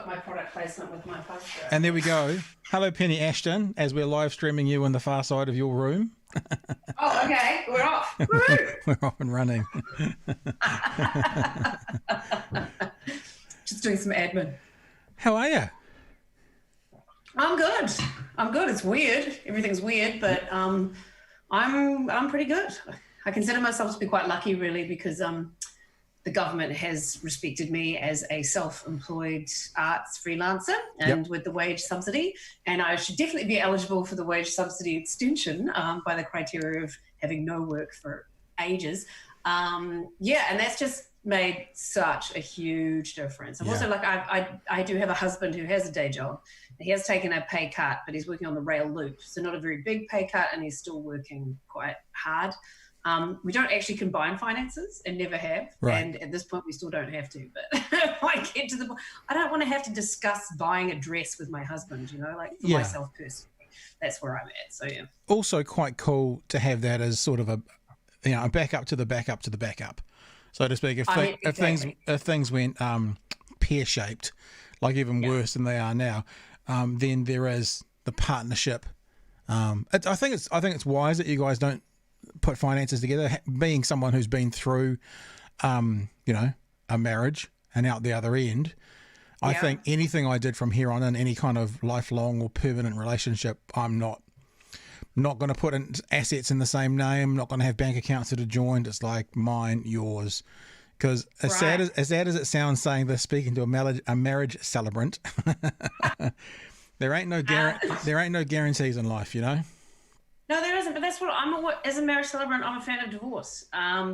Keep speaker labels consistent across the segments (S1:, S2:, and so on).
S1: got my product placement with my poster.
S2: And there we go. Hello, Penny Ashton, as we're live streaming you in the far side of your room.
S1: Oh, okay. We're off. Woo-hoo!
S2: We're off and running.
S1: Just doing some admin.
S2: How are you?
S1: I'm good. It's weird. Everything's weird, but I'm pretty good. I consider myself to be quite lucky, really, because the government has respected me as a self-employed arts freelancer and with the wage subsidy. And I should definitely be eligible for the wage subsidy extension by the criteria of having no work for ages. And that's just made such a huge difference. I'm also like, I do have a husband who has a day job. He has taken a pay cut, but he's working on the rail loop. So not a very big pay cut, and he's still working quite hard. We don't actually combine finances and never have. Right. And at this point, we still don't have to. But I get to the point, I don't want to have to discuss buying a dress with my husband, like for myself personally. That's where I'm at. So, yeah. Also
S2: quite cool to have that as sort of a backup to the backup to the backup, so to speak. If things went pear-shaped, like even worse than they are now, then there is the partnership. I think it's wise that you guys don't put finances together, being someone who's been through a marriage and out the other end. I think anything I did from here on in, any kind of lifelong or permanent relationship, I'm not going to put in assets in the same name, not going to have bank accounts that are joined. It's like mine, yours. Because as sad as it sounds saying this, speaking to a marriage celebrant, there ain't no guarantees in life,
S1: No, there isn't, but that's what as a marriage celebrant, I'm a fan of divorce,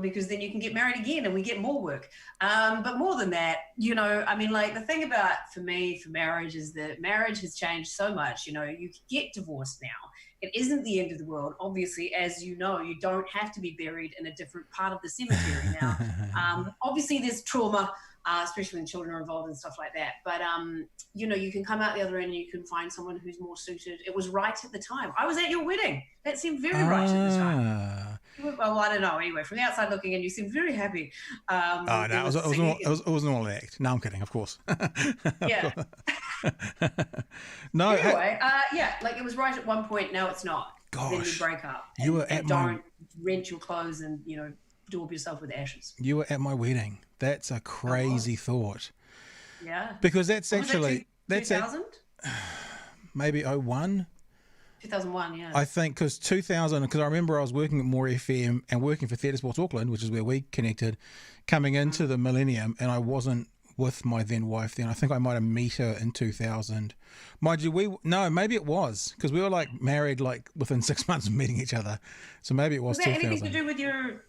S1: because then you can get married again and we get more work. But more than that, the thing about, for me, for marriage is that marriage has changed so much. You can get divorced now. It isn't the end of the world. Obviously, as you know, you don't have to be buried in a different part of the cemetery now. Obviously, there's trauma, especially when children are involved and stuff like that. But, you can come out the other end and you can find someone who's more suited. It was right at the time. I was at your wedding. That seemed very right at the time. Well, I don't know. Anyway, from the outside looking in, you seem very happy.
S2: No, it was an all act. No, I'm kidding, of course.
S1: Yeah.
S2: No.
S1: Anyway, it was right at one point. Now it's not. Gosh. Then you break up. Don't rent your clothes and, daub yourself with ashes.
S2: You were at my wedding. That's a crazy thought.
S1: Yeah.
S2: Because that's actually...
S1: That's 2000?
S2: Maybe 01?
S1: 2001, yeah.
S2: I think because I remember I was working at More FM and working for Theatre Sports Auckland, which is where we connected, coming into the millennium, and I wasn't with my then wife then. I think I might have met her in 2000. Mind you, maybe it was, because we were married within 6 months of meeting each other. So maybe it was 2000.
S1: Was that anything to do with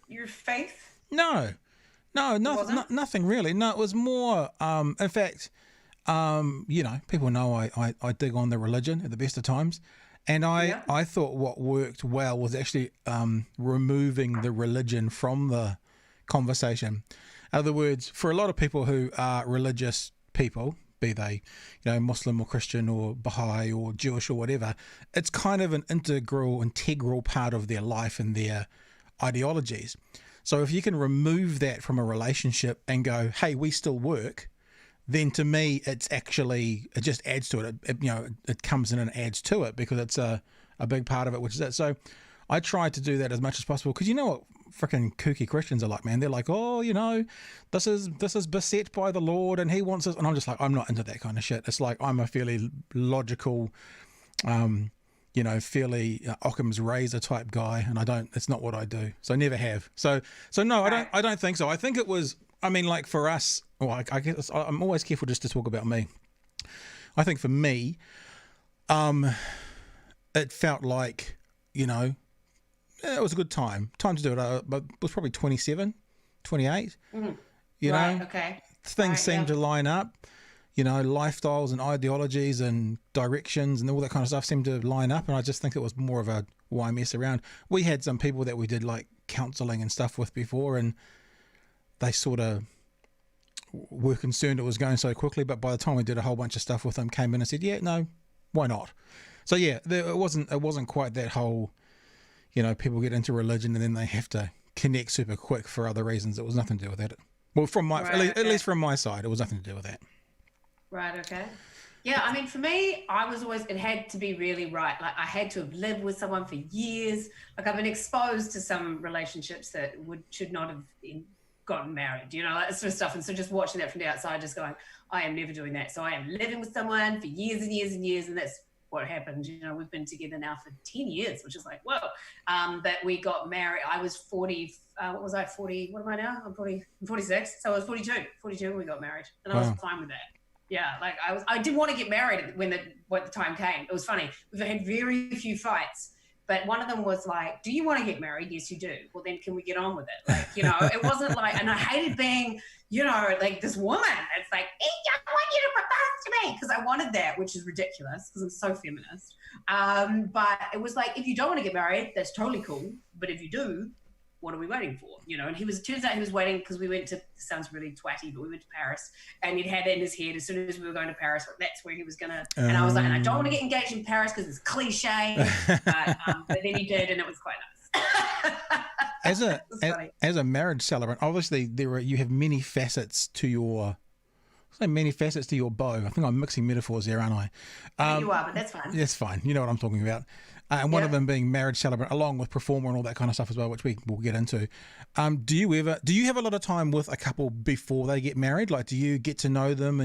S1: your faith?
S2: No, nothing really. No, it was more, in fact, people know I dig on the religion at the best of times. And I thought what worked well was actually removing the religion from the conversation. In other words, for a lot of people who are religious people, be they, Muslim or Christian or Baha'i or Jewish or whatever, it's kind of an integral part of their life and their ideologies. So if you can remove that from a relationship and go, hey, we still work, then to me, it just adds to it. It comes in and adds to it because it's a big part of it, which is it. So I try to do that as much as possible because you know what freaking kooky Christians are like, man. They're like, oh, this is beset by the Lord and he wants us. And I'm just like, I'm not into that kind of shit. It's like I'm a fairly logical, fairly Occam's razor type guy, and it's not what I do. So I never have. So no, I don't think so. I think it was, for us, well, I guess I'm always careful just to talk about me. I think for me, it felt like, it was a good time to do it. But it was probably 27, 28.
S1: Right, okay.
S2: Things seemed to line up. Lifestyles and ideologies and directions and all that kind of stuff seemed to line up. And I just think it was more of a why mess around. We had some people that we did counselling and stuff with before, and they sort of were concerned it was going so quickly. But by the time we did a whole bunch of stuff with them, came in and said, yeah, no, why not? So yeah, it wasn't quite that whole, people get into religion and then they have to connect super quick for other reasons. It was nothing to do with that. Well, at least from my side, it was nothing to do with that.
S1: Right. Okay. Yeah. I mean, for me, it had to be really right. Like I had to have lived with someone for years. Like I've been exposed to some relationships that should not have gotten married, you know, that sort of stuff. And so just watching that from the outside, just going, I am never doing that. So I am living with someone for years and years and years. And that's what happened. You know, we've been together now for 10 years, which is like, whoa. But we got married. I was 40, what was I, 40, what am I now? I'm 46. So I was 42 when we got married. And I was fine with that. Yeah, like I didn't want to get married when the time came. It was funny. We've had very few fights. But one of them was like, do you want to get married? Yes, you do. Well, then can we get on with it? Like, you know, it wasn't like, and I hated being, you know, like this woman. It's like, hey, I want you to propose to me. Because I wanted that, which is ridiculous because I'm so feminist. But it was like, if you don't want to get married, that's totally cool. But if you do, what are we waiting for? You know, and turns out he was waiting because we went to, sounds really twatty, but we went to Paris and he'd had it in his head as soon as we were going to Paris, that's where he was going to, and I was like, and I don't want to get engaged in Paris because it's cliche, but then he did and it was quite nice.
S2: As a marriage celebrant, obviously you have many facets to your, bow. I think I'm mixing metaphors there, aren't I?
S1: You are, but that's fine.
S2: That's fine. You know what I'm talking about. And one of them being marriage celebrant, along with performer and all that kind of stuff as well, which we'll get into. Do you have a lot of time with a couple before they get married? Like, do you get to know them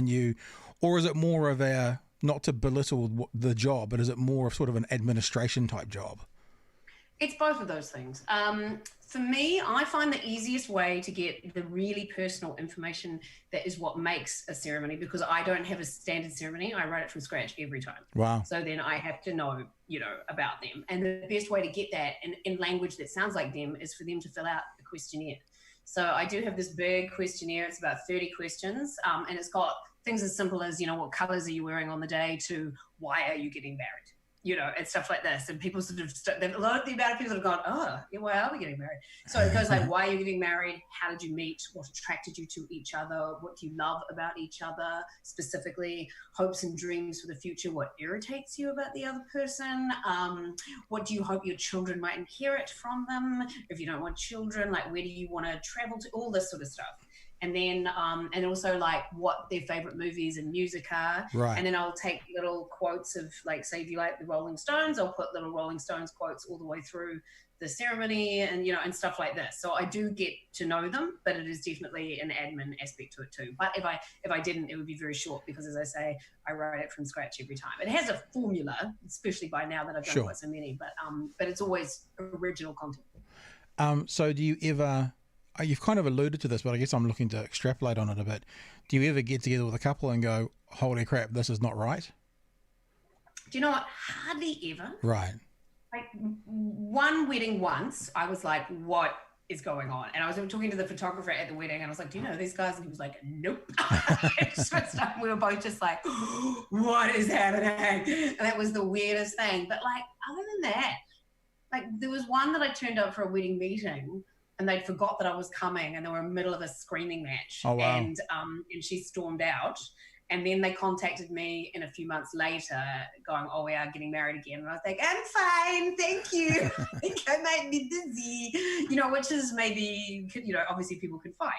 S2: or is it more of a, not to belittle the job, but is it more of sort of an administration type job?
S1: It's both of those things. For me, I find the easiest way to get the really personal information that is what makes a ceremony, because I don't have a standard ceremony. I write it from scratch every time.
S2: Wow.
S1: So then I have to know, you know, about them. And the best way to get that in language that sounds like them is for them to fill out a questionnaire. So I do have this big questionnaire. It's about 30 questions. And it's got things as simple as, you know, what colors are you wearing on the day to why are you getting married? You know, and stuff like this. And people sort of, a lot of the amount of people that have gone, oh, yeah, why are we getting married? So it goes like, why are you getting married? How did you meet? What attracted you to each other? What do you love about each other? Specifically, hopes and dreams for the future. What irritates you about the other person? What do you hope your children might inherit from them? If you don't want children, like where do you want to travel to? All this sort of stuff. And then, and also like what their favorite movies and music are.
S2: Right.
S1: And then I'll take little quotes of like, say, if you like the Rolling Stones, I'll put little Rolling Stones quotes all the way through the ceremony and, you know, and stuff like this. So I do get to know them, but it is definitely an admin aspect to it too. But if I didn't, it would be very short because, as I say, I write it from scratch every time. It has a formula, especially by now that I've done quite so many, but it's always original content.
S2: So do you ever... You've kind of alluded to this, but I guess I'm looking to extrapolate on it a bit. Do you ever get together with a couple and go, holy crap, this is not right?
S1: Do you know what? Hardly ever.
S2: Right.
S1: Like one wedding once, I was like, what is going on? And I was talking to the photographer at the wedding and I was like, do you know these guys? And he was like, nope. We were both just like, what is happening? And that was the weirdest thing. But like, other than that, like there was one that I turned up for a wedding meeting and they'd forgot that I was coming and they were in the middle of a screaming match.
S2: Oh, wow.
S1: And she stormed out. And then they contacted me in a few months later going, oh, we are getting married again. And I was like, I'm fine, thank you. I think I might be busy, you know, which is maybe, you know, obviously people can fight.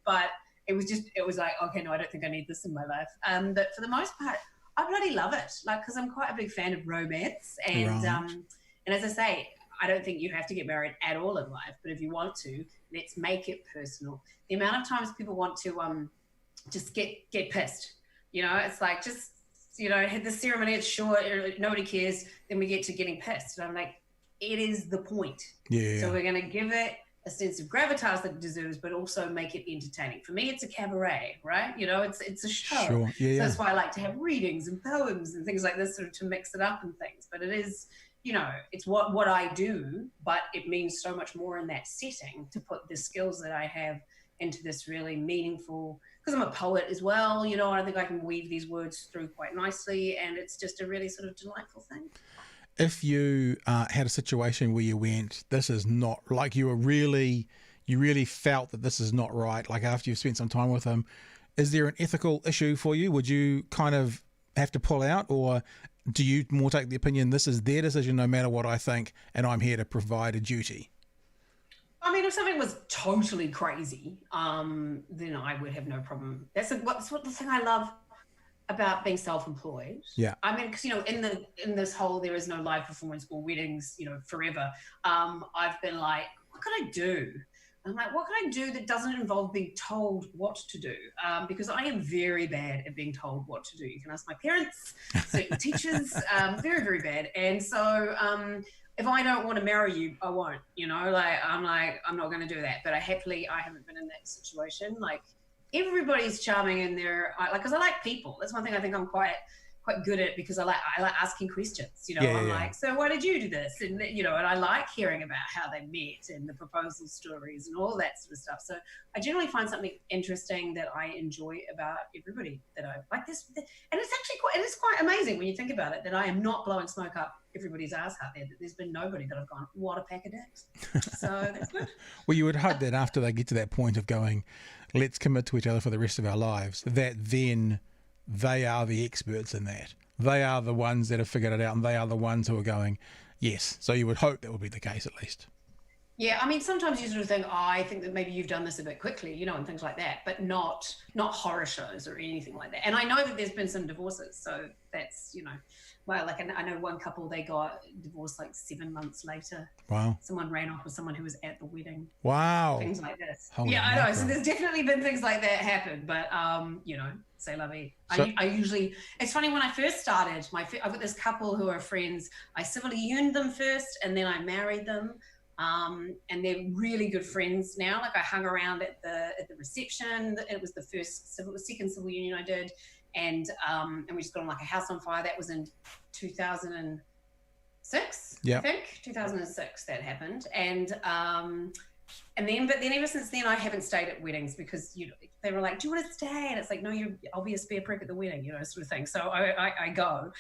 S1: But it was like, okay, no, I don't think I need this in my life. But for the most part, I bloody love it. Like, because I'm quite a big fan of romance. And, right. And as I say, I don't think you have to get married at all in life, but if you want to, let's make it personal. The amount of times people want to just get pissed, you know, it's like just, you know, hit the ceremony, it's short, nobody cares, then we get to getting pissed. And I'm like, it is the point.
S2: Yeah.
S1: So we're going to give it a sense of gravitas that it deserves, but also make it entertaining. For me, it's a cabaret, right? You know, it's a show.
S2: Sure. Yeah,
S1: so that's why I like to have readings and poems and things like this sort of to mix it up and things. But it is, you know, it's what I do, but it means so much more in that setting to put the skills that I have into this really meaningful, because I'm a poet as well, you know, I think I can weave these words through quite nicely, and it's just a really sort of delightful thing.
S2: If you had a situation where you went, this is not, like you really felt that this is not right, like after you've spent some time with them, is there an ethical issue for you? Would you kind of have to pull out, or do you more take the opinion this is their decision no matter what I think, and I'm here to provide a duty?
S1: I mean, if something was totally crazy, then I would have no problem. That's what the thing I love about being self-employed.
S2: Yeah.
S1: I mean, because, in this whole, there is no live performance or weddings, forever. I've been like, what can I do? I'm like, what can I do that doesn't involve being told what to do? Because I am very bad at being told what to do. You can ask my parents, certain teachers, very, very bad. And so if I don't want to marry you, I won't, I'm not going to do that. But I haven't been in that situation. Like, everybody's charming in there. Because I like people. That's one thing I think I'm quite good at, because I like asking questions. Like, so why did you do this? And and I like hearing about how they met and the proposal stories and all that sort of stuff. So I generally find something interesting that I enjoy about everybody that I like this. And it's actually quite amazing when you think about it, that I am not blowing smoke up everybody's ass out there, that there's been nobody that I've gone, what a pack of dicks. So that's good.
S2: Well, you would hope that after they get to that point of going, let's commit to each other for the rest of our lives, that then they are the experts in that. They are the ones that have figured it out, and they are the ones who are going, yes. So you would hope that would be the case, at least.
S1: Yeah, I mean, sometimes you sort of think, I think that maybe you've done this a bit quickly, and things like that, but not horror shows or anything like that. And I know that there's been some divorces, so that's, well, like, I know one couple, they got divorced like 7 months later.
S2: Wow.
S1: Someone ran off with someone who was at the wedding.
S2: Wow.
S1: Things like this.
S2: Holy
S1: I
S2: mackerel.
S1: know. So there's definitely been things like that happen, but, c'est la vie. I usually, it's funny, when I first started, I've got this couple who are friends. I civilly unionned them first, and then I married them. And they're really good friends now. Like, I hung around at the reception. It was the second civil union I did. And we just got on like a house on fire. That was in 2006, I think. 2006 that happened. And then ever since then, I haven't stayed at weddings, because they were like, do you want to stay? And it's like, no, I'll be a spare prick at the wedding, sort of thing. So I go.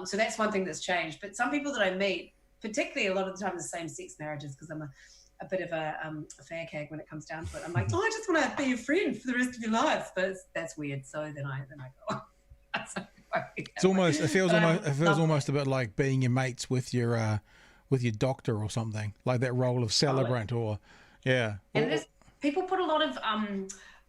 S1: So that's one thing that's changed. But some people that I meet, particularly a lot of the time, the same-sex marriages, because I'm a bit of a fag hag when it comes down to it. I'm like, I just want to be your friend for the rest of your life, but that's weird. So then I go.
S2: It feels almost a bit like being your mates with your doctor or something, like that role of celebrant, or yeah.
S1: And it is, people put a lot of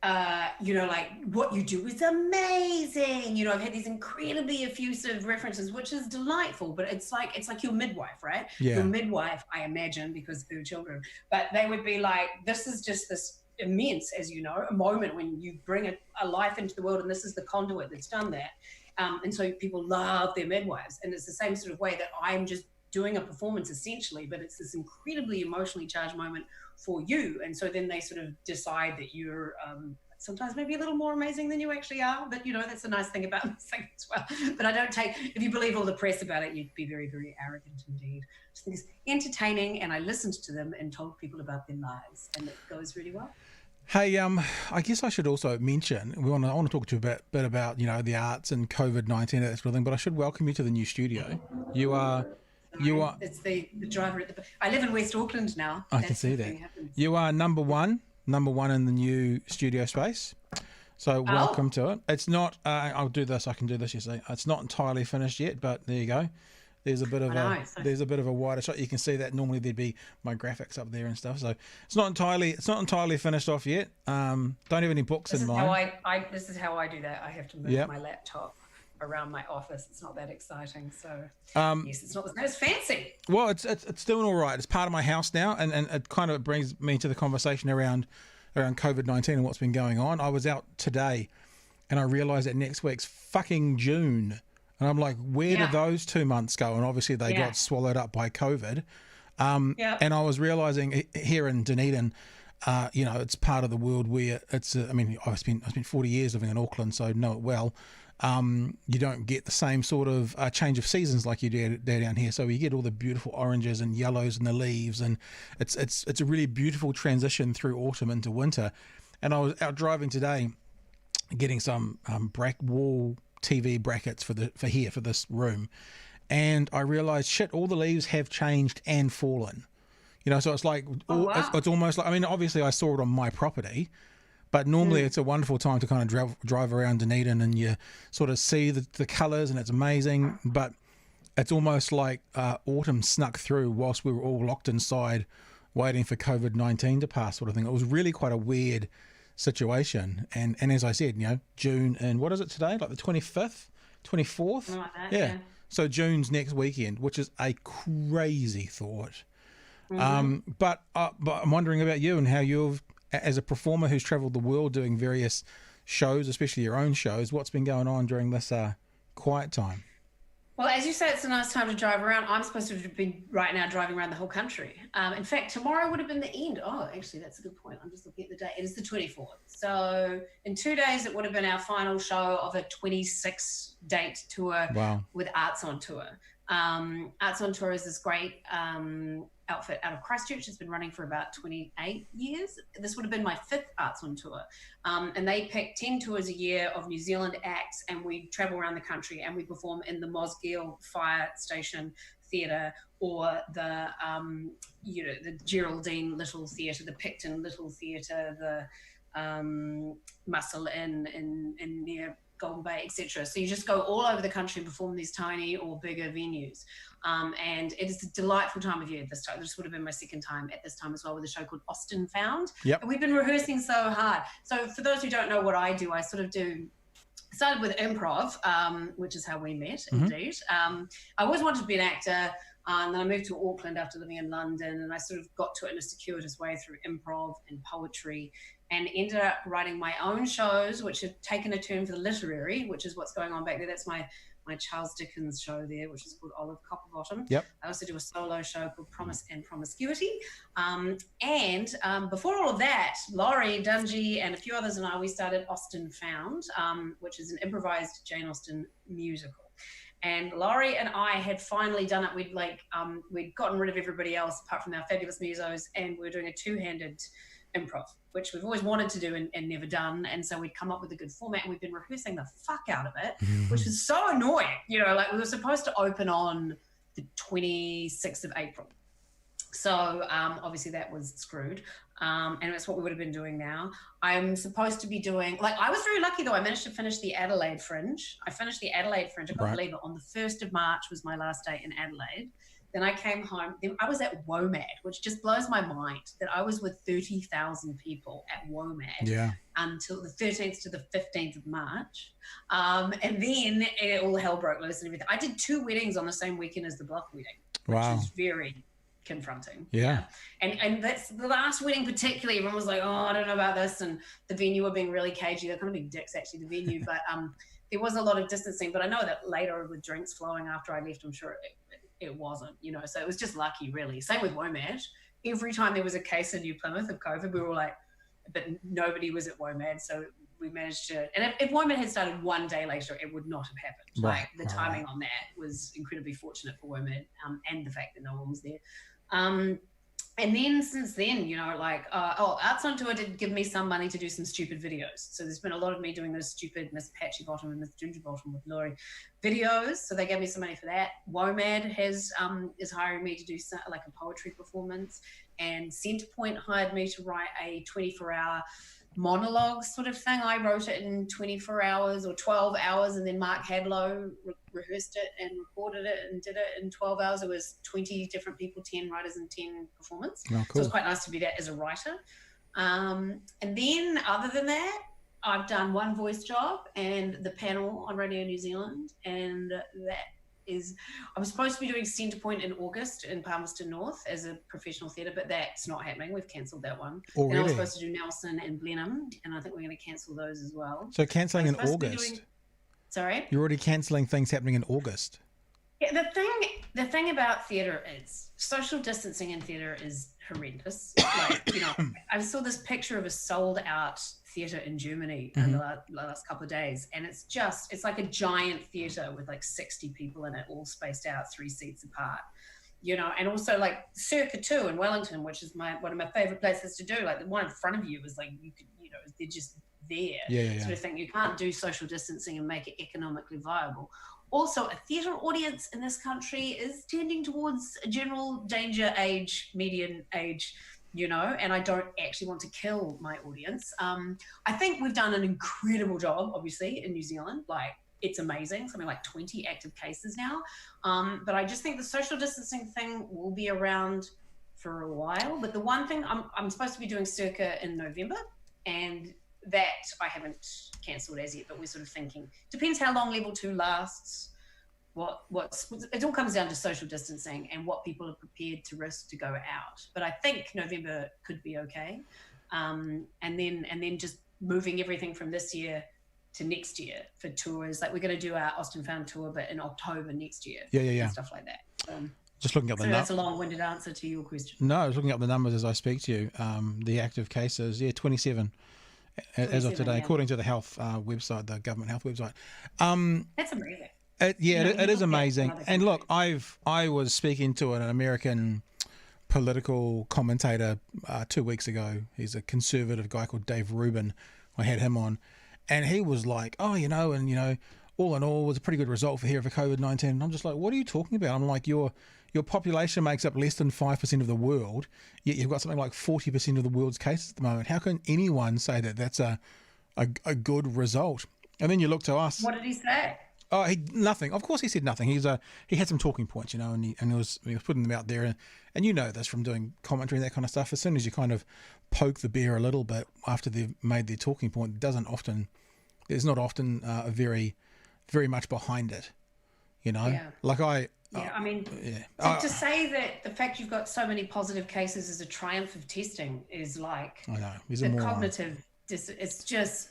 S1: like, what you do is amazing. I've had these incredibly effusive references, which is delightful, but it's like your midwife, right?
S2: Yeah.
S1: Your midwife, I imagine, because they're children, but they would be like, this is just this immense, as a moment when you bring a life into the world, and this is the conduit that's done that. And so people love their midwives, and it's the same sort of way that I'm just doing a performance essentially, but it's this incredibly emotionally charged moment for you. And so then they sort of decide that you're sometimes maybe a little more amazing than you actually are. But, that's a nice thing about this thing as well. But I don't if you believe all the press about it, you'd be very, very arrogant indeed. I just think it's entertaining, and I listened to them and told people about their lives, and it goes really well.
S2: Hey, I guess I should also mention, I want to talk to you a bit about, the arts and COVID-19 and that sort of thing, but I should welcome you to the new studio. You are...
S1: It's the driver at the... I live in West Auckland now.
S2: I can see that. You are number one in the new studio space. So welcome to it. It's not... I'll do this. I can do this, you see. It's not entirely finished yet, but there you go. There's a bit of a wider shot. You can see that normally there'd be my graphics up there and stuff. So it's not entirely finished off yet. Don't have any books in mind.
S1: This is how I do that. I have to move my laptop around my office. It's not that exciting. So yes, it's not as fancy.
S2: Well, it's doing all right. It's part of my house now, and it kind of brings me to the conversation around COVID-19 and what's been going on. I was out today, and I realised that next week's fucking June. And I'm like, where did those 2 months go? And obviously they got swallowed up by COVID. And I was realizing here in Dunedin, it's part of the world where it's, I've spent 40 years living in Auckland, so know it well. You don't get the same sort of change of seasons like you do down here. So you get all the beautiful oranges and yellows and the leaves, and it's a really beautiful transition through autumn into winter. And I was out driving today, getting some wall TV brackets for this room, and I realized, shit, all the leaves have changed and fallen. So it's like, it's almost like, obviously I saw it on my property, but normally it's a wonderful time to kind of drive around Dunedin, and you sort of see the colours, and it's amazing. But it's almost like autumn snuck through whilst we were all locked inside waiting for COVID-19 to pass, sort of thing. It was really quite a weird situation. And as I said, June, and what is it today? Like the 25th, 24th?
S1: Like that,
S2: yeah. So June's next weekend, which is a crazy thought. But I'm wondering about you and how you've, as a performer who's traveled the world doing various shows, especially your own shows, what's been going on during this quiet time?
S1: Well, as you say, it's a nice time to drive around. I'm supposed to be right now driving around the whole country. In fact, tomorrow would have been the end. Oh, actually, that's a good point. I'm just looking at the date. It is the 24th. So in 2 days, it would have been our final show of a 26-date tour with Arts on Tour. Arts on Tour is this great outfit out of Christchurch. It's been running for about 28 years. This would have been my 5th Arts on Tour. And they pick 10 tours a year of New Zealand acts, and we travel around the country and we perform in the Mosgiel Fire Station Theatre, or the the Geraldine Little Theatre, the Picton Little Theatre, the Muscle Inn in near Golden Bay, etc. So you just go all over the country and perform these tiny or bigger venues. And it is a delightful time of year this time. This would have been my 2nd time at this time as well, with a show called Austin Found.
S2: Yep.
S1: And we've been rehearsing so hard. So for those who don't know what I do, I started with improv, which is how we met, indeed. I always wanted to be an actor. And then I moved to Auckland after living in London, and I sort of got to it in a circuitous way through improv and poetry, and ended up writing my own shows, which have taken a turn for the literary, which is what's going on back there. That's my Charles Dickens show there, which is called Olive Copperbottom.
S2: Yep.
S1: I also do a solo show called Promise and Promiscuity. And before all of that, Laurie Dungy and a few others and I, we started Austin Found, which is an improvised Jane Austen musical. And Laurie and I had finally done it. We'd gotten rid of everybody else apart from our fabulous musos, and we were doing a 2-handed improv, which we've always wanted to do and never done. And so we'd come up with a good format, and we've been rehearsing the fuck out of it, which was so annoying. We were supposed to open on the 26th of April. So obviously that was screwed. And that's what we would have been doing now. I'm supposed to be doing, I was very lucky though. I managed to finish the Adelaide Fringe. I finished the Adelaide Fringe. I can't believe it. On the 1st of March was my last day in Adelaide. Then I came home. Then I was at WOMAD, which just blows my mind that I was with 30,000 people at WOMAD until the 13th to the 15th of March. And then all hell broke loose and everything. I did 2 weddings on the same weekend as the Block wedding, which is very confronting. And that's the last wedding particularly. Everyone was like, oh, I don't know about this, and the venue were being really cagey. They're kind of big dicks actually, the venue, but there was a lot of distancing. But I know that later with drinks flowing after I left, I'm sure it wasn't, so it was just lucky really. Same with WOMAD. Every time there was a case in New Plymouth of COVID, we were like, but nobody was at WOMAD, so we managed to, and if WOMAD had started 1 day later, it would not have happened. The timing on that was incredibly fortunate for WOMAD, and the fact that no one was there. And then since then, Arts on Tour did give me some money to do some stupid videos. So there's been a lot of me doing those stupid Miss Patchy Bottom and Miss Ginger Bottom with Laurie videos. So they gave me some money for that. WOMAD is hiring me to do a poetry performance, and Centrepoint hired me to write a 24-hour monologue sort of thing. I wrote it in 24 hours or 12 hours, and then Mark Hadlow rehearsed it and recorded it and did it in 12 hours. It was 20 different people, 10 writers and 10 performers.
S2: Oh, cool.
S1: So it's quite nice to do that as a writer. And then other than that, I've done 1 voice job and the panel on Radio New Zealand, and that is, I'm supposed to be doing Centrepoint in August in Palmerston North as a professional theatre, but that's not happening. We've cancelled that one.
S2: Oh,
S1: and I was
S2: really?
S1: supposed to do Nelson and Blenheim, and I think we're going to cancel those as well.
S2: So cancelling in August?
S1: Sorry?
S2: You're already cancelling things happening in August?
S1: Yeah, the thing about theatre is social distancing in theatre is horrendous. I saw this picture of a sold out theatre in Germany in the last couple of days, and it's like a giant theatre with 60 people in it, all spaced out 3 seats apart, and also Circa 2 in Wellington, which is one of my favorite places to do. The one in front of you is you could, they're just there, sort of thing. You can't do social distancing and make it economically viable. Also, a theatre audience in this country is tending towards a general danger age, median age, and I don't actually want to kill my audience. I think we've done an incredible job, obviously, in New Zealand. It's amazing, something like 20 active cases now. But I just think the social distancing thing will be around for a while. But the one thing, I'm supposed to be doing Circa in November, and that I haven't cancelled as yet, but we're sort of thinking. Depends how long level 2 lasts. It all comes down to social distancing and what people are prepared to risk to go out. But I think November could be okay, and then just moving everything from this year to next year for tours. Like we're going to do our Austin Found tour, but in October next year.
S2: Yeah.
S1: And stuff like that.
S2: Just looking up the
S1: numbers. That's a long-winded answer to your question.
S2: No, I was looking up the numbers as I speak to you. The active cases, 27 as of today, according to the health website, the government health website.
S1: That's amazing.
S2: It is amazing. And look, I was speaking to an American political commentator 2 weeks ago. He's a conservative guy called Dave Rubin. I had him on, and he was like, all in all, it was a pretty good result for here for COVID-19. And I'm just like, what are you talking about? I'm like, your population makes up less than 5% of the world, yet you've got something like 40% of the world's cases at the moment. How can anyone say that that's a good result? And then you look to us.
S1: What did he say?
S2: Oh, nothing. Of course, he said nothing. He had some talking points, and he was putting them out there. And you know this from doing commentary and that kind of stuff. As soon as you kind of poke the bear a little bit after they've made their talking point, there's not often very, very much behind it.
S1: Yeah. To say that the fact you've got so many positive cases is a triumph of testing is like
S2: I know.
S1: The cognitive. It's just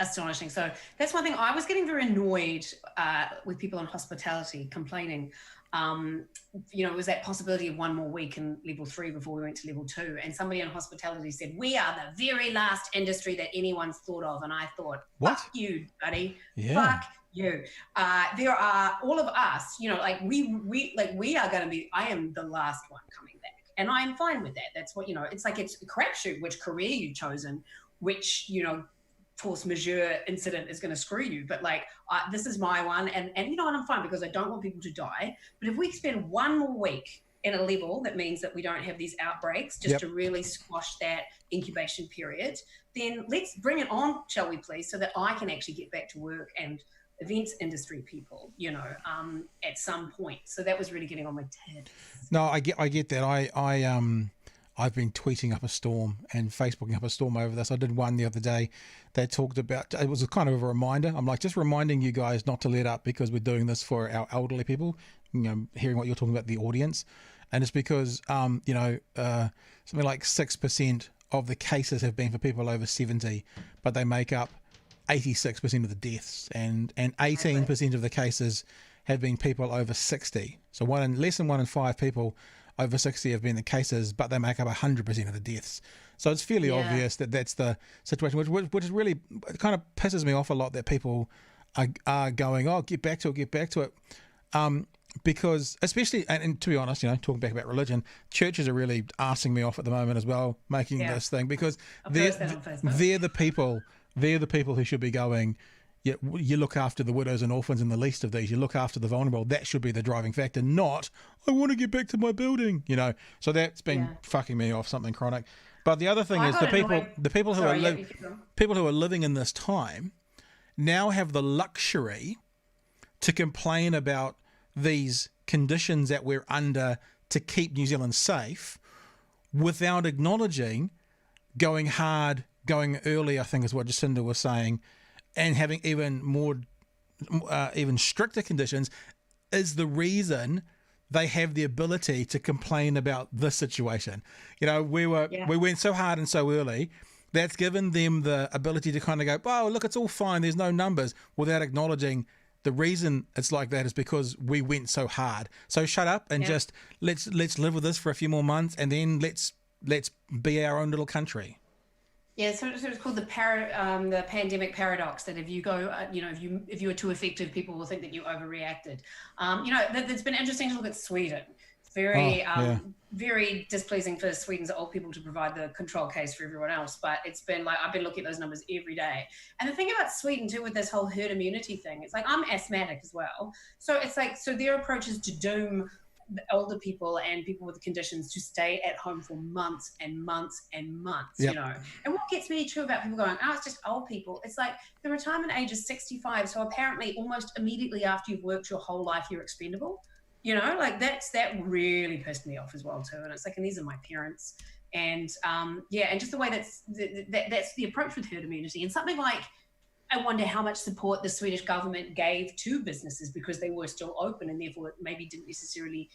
S1: astonishing. So that's one thing. I was getting very annoyed with people in hospitality complaining. It was that possibility of one more week in level 3 before we went to level 2. And somebody in hospitality said, we are the very last industry that anyone's thought of. And I thought,
S2: what?
S1: Fuck you, buddy.
S2: Yeah.
S1: Fuck you. There are all of us, we are going to be, I am the last one coming back. And I am fine with that. That's what, it's like it's a crapshoot which career you've chosen, which, force majeure incident is going to screw you. But this is my one. And I'm fine because I don't want people to die. But if we spend one more week in a level that means that we don't have these outbreaks, just to really squash that incubation period, then let's bring it on, shall we please, so that I can actually get back to work and events industry people, at some point. So that was really getting on my head.
S2: No, I get that. I've been tweeting up a storm and Facebooking up a storm over this. I did one the other day that talked about, it was a kind of a reminder. I'm like, just reminding you guys not to let up because we're doing this for our elderly people, hearing what you're talking about, the audience. And it's because, something like 6% of the cases have been for people over 70, but they make up 86% of the deaths, and 18% of the cases have been people over 60. So less than 1 in 5 people over 60 have been the cases, but they make up 100% of the deaths. So it's fairly obvious that that's the situation, which is really, it kind of pisses me off a lot that people are going, oh, get back to it. Because especially, and to be honest, talking back about religion, churches are really arsing me off at the moment as well, making this thing, because they're the people who should be going, you look after the widows and orphans and the least of these, you look after the vulnerable. That should be the driving factor, not, I want to get back to my building, So that's been fucking me off, something chronic. But the other thing is the people who are living in this time now have the luxury to complain about these conditions that we're under to keep New Zealand safe without acknowledging going hard, going early, I think is what Jacinda was saying, and having even stricter conditions is the reason they have the ability to complain about this situation. We went so hard and so early, that's given them the ability to kind of go, oh, look, it's all fine, there's no numbers, without acknowledging the reason it's like that is because we went so hard. So shut up and just let's live with this for a few more months, and then let's be our own little country.
S1: Yeah, so it's called the pandemic paradox. That if you go, if you are too effective, people will think that you overreacted. It's been interesting to look at Sweden. Very displeasing for Sweden's old people to provide the control case for everyone else. But it's been I've been looking at those numbers every day. And the thing about Sweden too, with this whole herd immunity thing, it's I'm asthmatic as well. So it's so their approach is to doom the older people and people with conditions to stay at home for months and months and months, And what gets me too about people going, oh, it's just old people. It's the retirement age is 65. So apparently almost immediately after you've worked your whole life, you're expendable. You know, like that really pissed me off as well too. And it's like, and these are my parents. And and just the way that's the approach with herd immunity. And something like, I wonder how much support the Swedish government gave to businesses because they were still open and therefore maybe didn't necessarily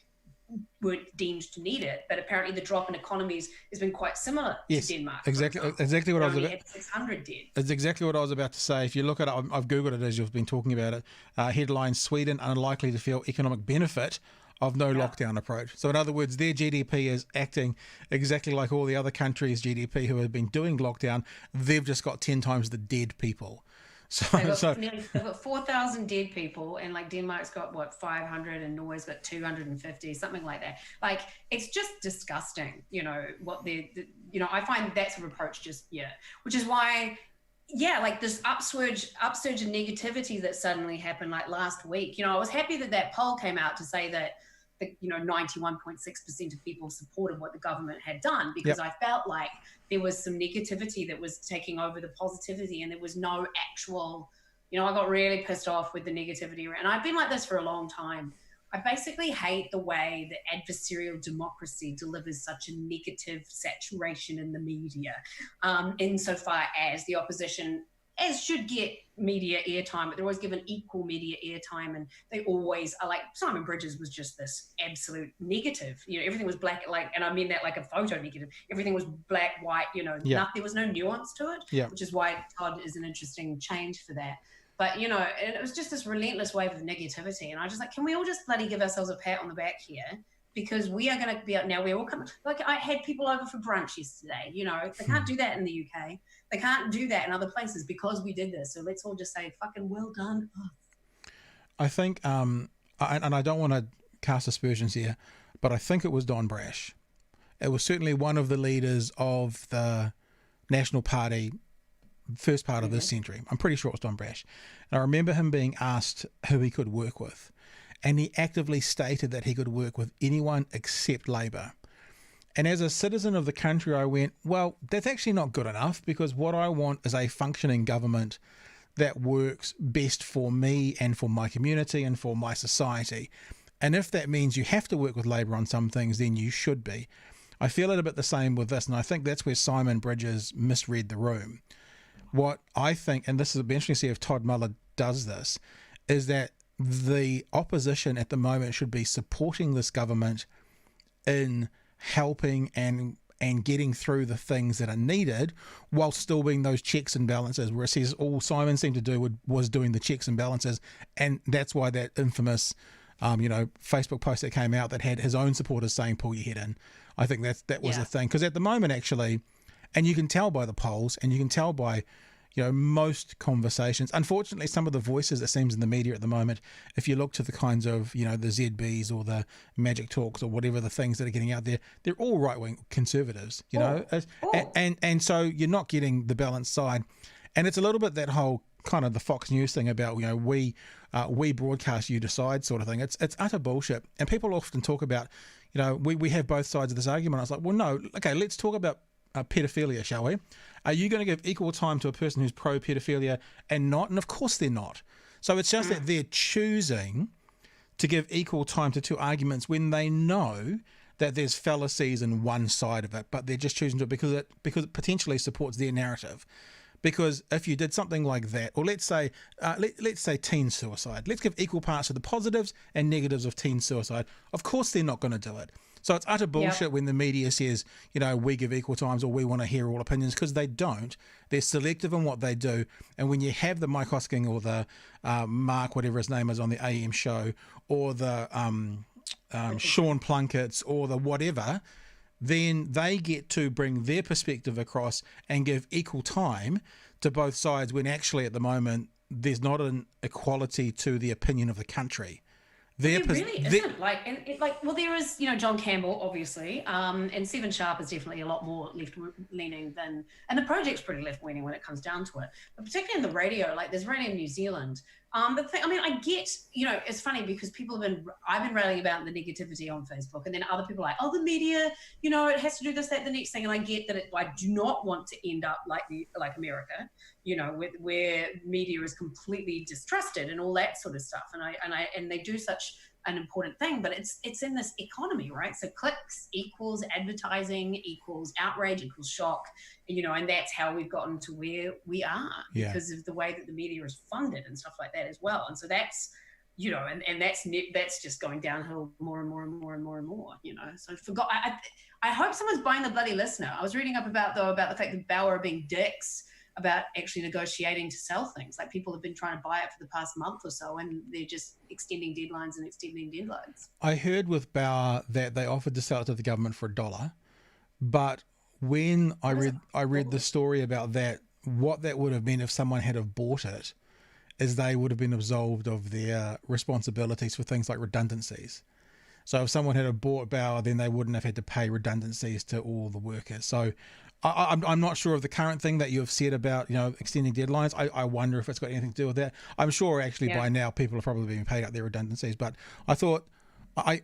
S1: weren't deemed to need it. But apparently the drop in economies has been quite similar to Denmark.
S2: Exactly what I was about.
S1: 600 dead.
S2: It's exactly what I was about to say. If you look at it, I've Googled it as you've been talking about it. Headline, Sweden unlikely to feel economic benefit of no lockdown approach. So in other words, their GDP is acting exactly like all the other countries' GDP who have been doing lockdown. They've just got 10 times the dead people. So
S1: they've got 4,000 dead people, and like Denmark's got what 500, and Norway's got 250, something like that. Like it's just disgusting, you know what you know. I find that sort of approach just which is why like this upsurge in negativity that suddenly happened like last week. You know, I was happy that poll came out to say that 91.6% of people supported what the government had done, because I felt like there was some negativity that was taking over the positivity, and there was no actual, I got really pissed off with the negativity. And I've been like this for a long time. I basically hate the way that adversarial democracy delivers such a negative saturation in the media, insofar as the opposition should get media airtime, but they're always given equal media airtime, and they always are like, Simon Bridges was just this absolute negative. Everything was black, and I mean that like a photo negative. Everything was black, white, there was no nuance to it, which is why Todd is an interesting change for that. But, and it was just this relentless wave of negativity. And I was just like, can we all just bloody give ourselves a pat on the back here? Because we are going to be out now. We're all coming. Like I had people over for brunch yesterday. They can't do that in the UK. They can't do that in other places because we did this. So let's all just say, fucking well done.
S2: I think, and I don't want to cast aspersions here, but I think it was Don Brash. It was certainly one of the leaders of the National Party first part of this century. I'm pretty sure it was Don Brash. And I remember him being asked who he could work with. And he actively stated that he could work with anyone except Labour. And as a citizen of the country, I went, well, that's actually not good enough, because what I want is a functioning government that works best for me and for my community and for my society. And if that means you have to work with Labour on some things, then you should be. I feel it a bit the same with this, and I think that's where Simon Bridges misread the room. What I think, and this is interesting to see if Todd Muller does this, is that the opposition at the moment should be supporting this government in helping and getting through the things that are needed, while still being those checks and balances, where it says all Simon seemed to do was doing the checks and balances. And that's why that infamous Facebook post that came out that had his own supporters saying pull your head in, I think that was the thing. Because at the moment, actually, and you can tell by the polls, and you can tell by most conversations. Unfortunately, some of the voices that seems in the media at the moment, if you look to the kinds of, the ZBs or the Magic Talks or whatever the things that are getting out there, they're all right-wing conservatives, And so you're not getting the balanced side. And it's a little bit that whole kind of the Fox News thing about, we broadcast, you decide sort of thing. It's utter bullshit. And people often talk about, we have both sides of this argument. I was like, well, no, okay, let's talk about pedophilia, shall we? Are you going to give equal time to a person who's pro-pedophilia and not? And of course they're not. So it's just that they're choosing to give equal time to two arguments when they know that there's fallacies in one side of it, but they're just choosing to because it potentially supports their narrative. Because if you did something like that, or let's say teen suicide, let's give equal parts to the positives and negatives of teen suicide. Of course they're not going to do it. So it's utter bullshit when the media says, we give equal times or we want to hear all opinions, because they don't. They're selective in what they do. And when you have the Mike Hosking or the Mark, whatever his name is, on the AM show, or the Sean Plunkett's or the whatever, then they get to bring their perspective across and give equal time to both sides, when actually at the moment there's not an equality to the opinion of the country.
S1: It really isn't. There is, John Campbell, obviously, and Stephen Sharp is definitely a lot more left-leaning than, and the project's pretty left-leaning when it comes down to it. But particularly in the radio, there's radio in New Zealand. But I get, it's funny because I've been railing about the negativity on Facebook, and then other people are like, oh, the media, it has to do this, that, the next thing. And I get that I do not want to end up like America, where media is completely distrusted and all that sort of stuff. And they do such an important thing, but it's in this economy, right? So clicks equals advertising equals outrage equals shock, and that's how we've gotten to where we are because of the way that the media is funded and stuff like that as well. And so that's, and that's just going downhill more and more and more and more and more, So I hope someone's buying the bloody Listener. I was reading up about the fact that Bauer are being dicks about actually negotiating to sell things. Like people have been trying to buy it for the past month or so, and they're just extending deadlines.
S2: I heard with Bauer that they offered to sell it to the government for $1, but when I read the story about that, what that would have been if someone had have bought it is they would have been absolved of their responsibilities for things like redundancies. So if someone had have bought Bauer, then they wouldn't have had to pay redundancies to all the workers. So I'm not sure of the current thing that you have said about, extending deadlines. I wonder if it's got anything to do with that. I'm sure actually by now people are probably being paid out their redundancies, but I thought, I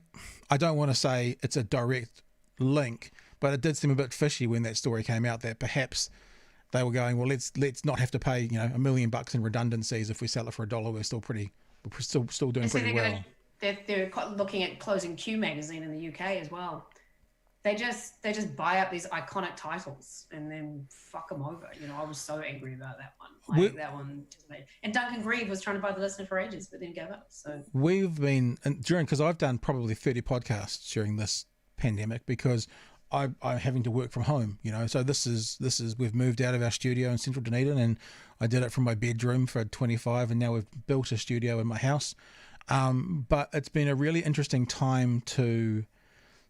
S2: don't want to say it's a direct link, but it did seem a bit fishy when that story came out that perhaps they were going, well, let's not have to pay, $1 million in redundancies if we sell it for $1. We're still doing pretty well.
S1: They're looking at closing Q magazine in the UK as well. They just buy up these iconic titles and then fuck them over. I was so angry about that one. That one just made. And Duncan Grieve was trying to buy the Listener for ages, but then gave up. So
S2: we've been because I've done probably 30 podcasts during this pandemic because I'm having to work from home. So this is we've moved out of our studio in Central Dunedin, and I did it from my bedroom for 25, and now we've built a studio in my house. But it's been a really interesting time to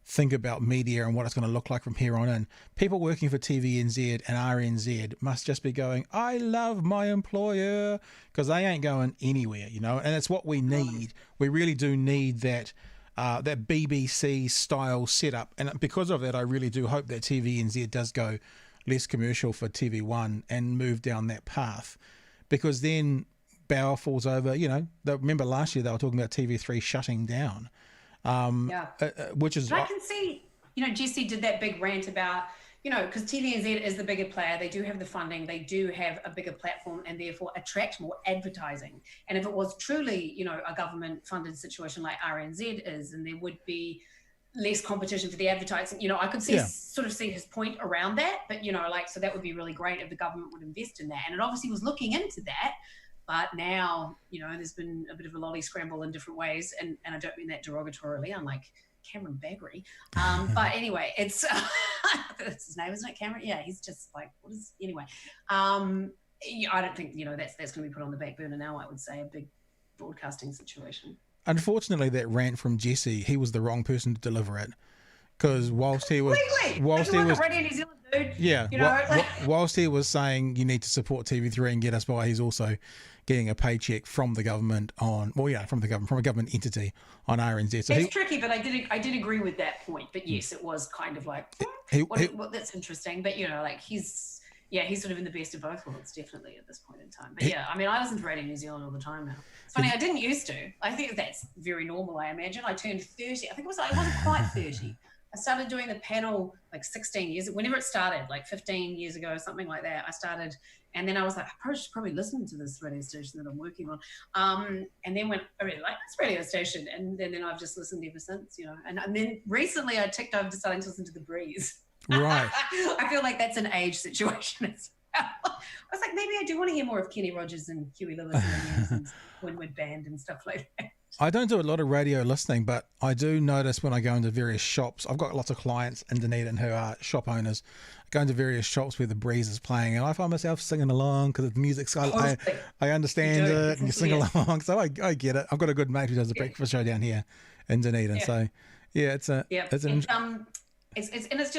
S2: think about media and what it's going to look like from here on in. People working for TVNZ and RNZ must just be going, I love my employer, because they ain't going anywhere, and it's what we need. We really do need that BBC style setup. And because of that, I really do hope that TVNZ does go less commercial for TV1 and move down that path, because then Bauer falls over. Remember last year they were talking about TV3 shutting down. Which is,
S1: I can see, Jesse did that big rant about, because TVNZ is the bigger player. They do have the funding. They do have a bigger platform and therefore attract more advertising. And if it was truly, a government funded situation like RNZ is, and there would be less competition for the advertising, I could sort of see his point around that, but, so that would be really great if the government would invest in that. And it obviously was looking into that. But now, there's been a bit of a lolly scramble in different ways, and I don't mean that derogatorily, unlike Cameron Baggery. But anyway, it's that's his name, isn't it, Cameron? Yeah, he's just like, what is, anyway. I don't think, that's going to be put on the back burner now, I would say, a big broadcasting situation.
S2: Unfortunately, that rant from Jesse, he was the wrong person to deliver it. Because whilst he was...
S1: Radio New Zealand, dude.
S2: Yeah, whilst he was saying you need to support TV3 and get us by, he's also getting a paycheck from the government from a government entity on RNZ. So
S1: it's tricky, but I did agree with that point. But yes, it was kind of like, that's interesting. But he's sort of in the best of both worlds, definitely at this point in time. But I listen to Radio New Zealand all the time now. It's funny, I didn't used to. I think that's very normal, I imagine. I turned 30. I wasn't quite 30. I started doing the panel like 16 years, whenever it started, like 15 years ago, something like that. I started, and then I was like, I should probably listen to this radio station that I'm working on. And then went, I really like this radio station. And then I've just listened ever since, And then recently I ticked over to starting to listen to The Breeze.
S2: Right.
S1: I feel like that's an age situation as well. I was like, maybe I do want to hear more of Kenny Rogers and Huey Lewis and Winwood Band and stuff like that.
S2: I don't do a lot of radio listening, but I do notice when I go into various shops, I've got lots of clients in Dunedin who are shop owners, go into various shops where The Breeze is playing, and I find myself singing along because the music's, I understand it, and you sing along, so I get it. I've got a good mate who does a breakfast show down here in Dunedin, so it's just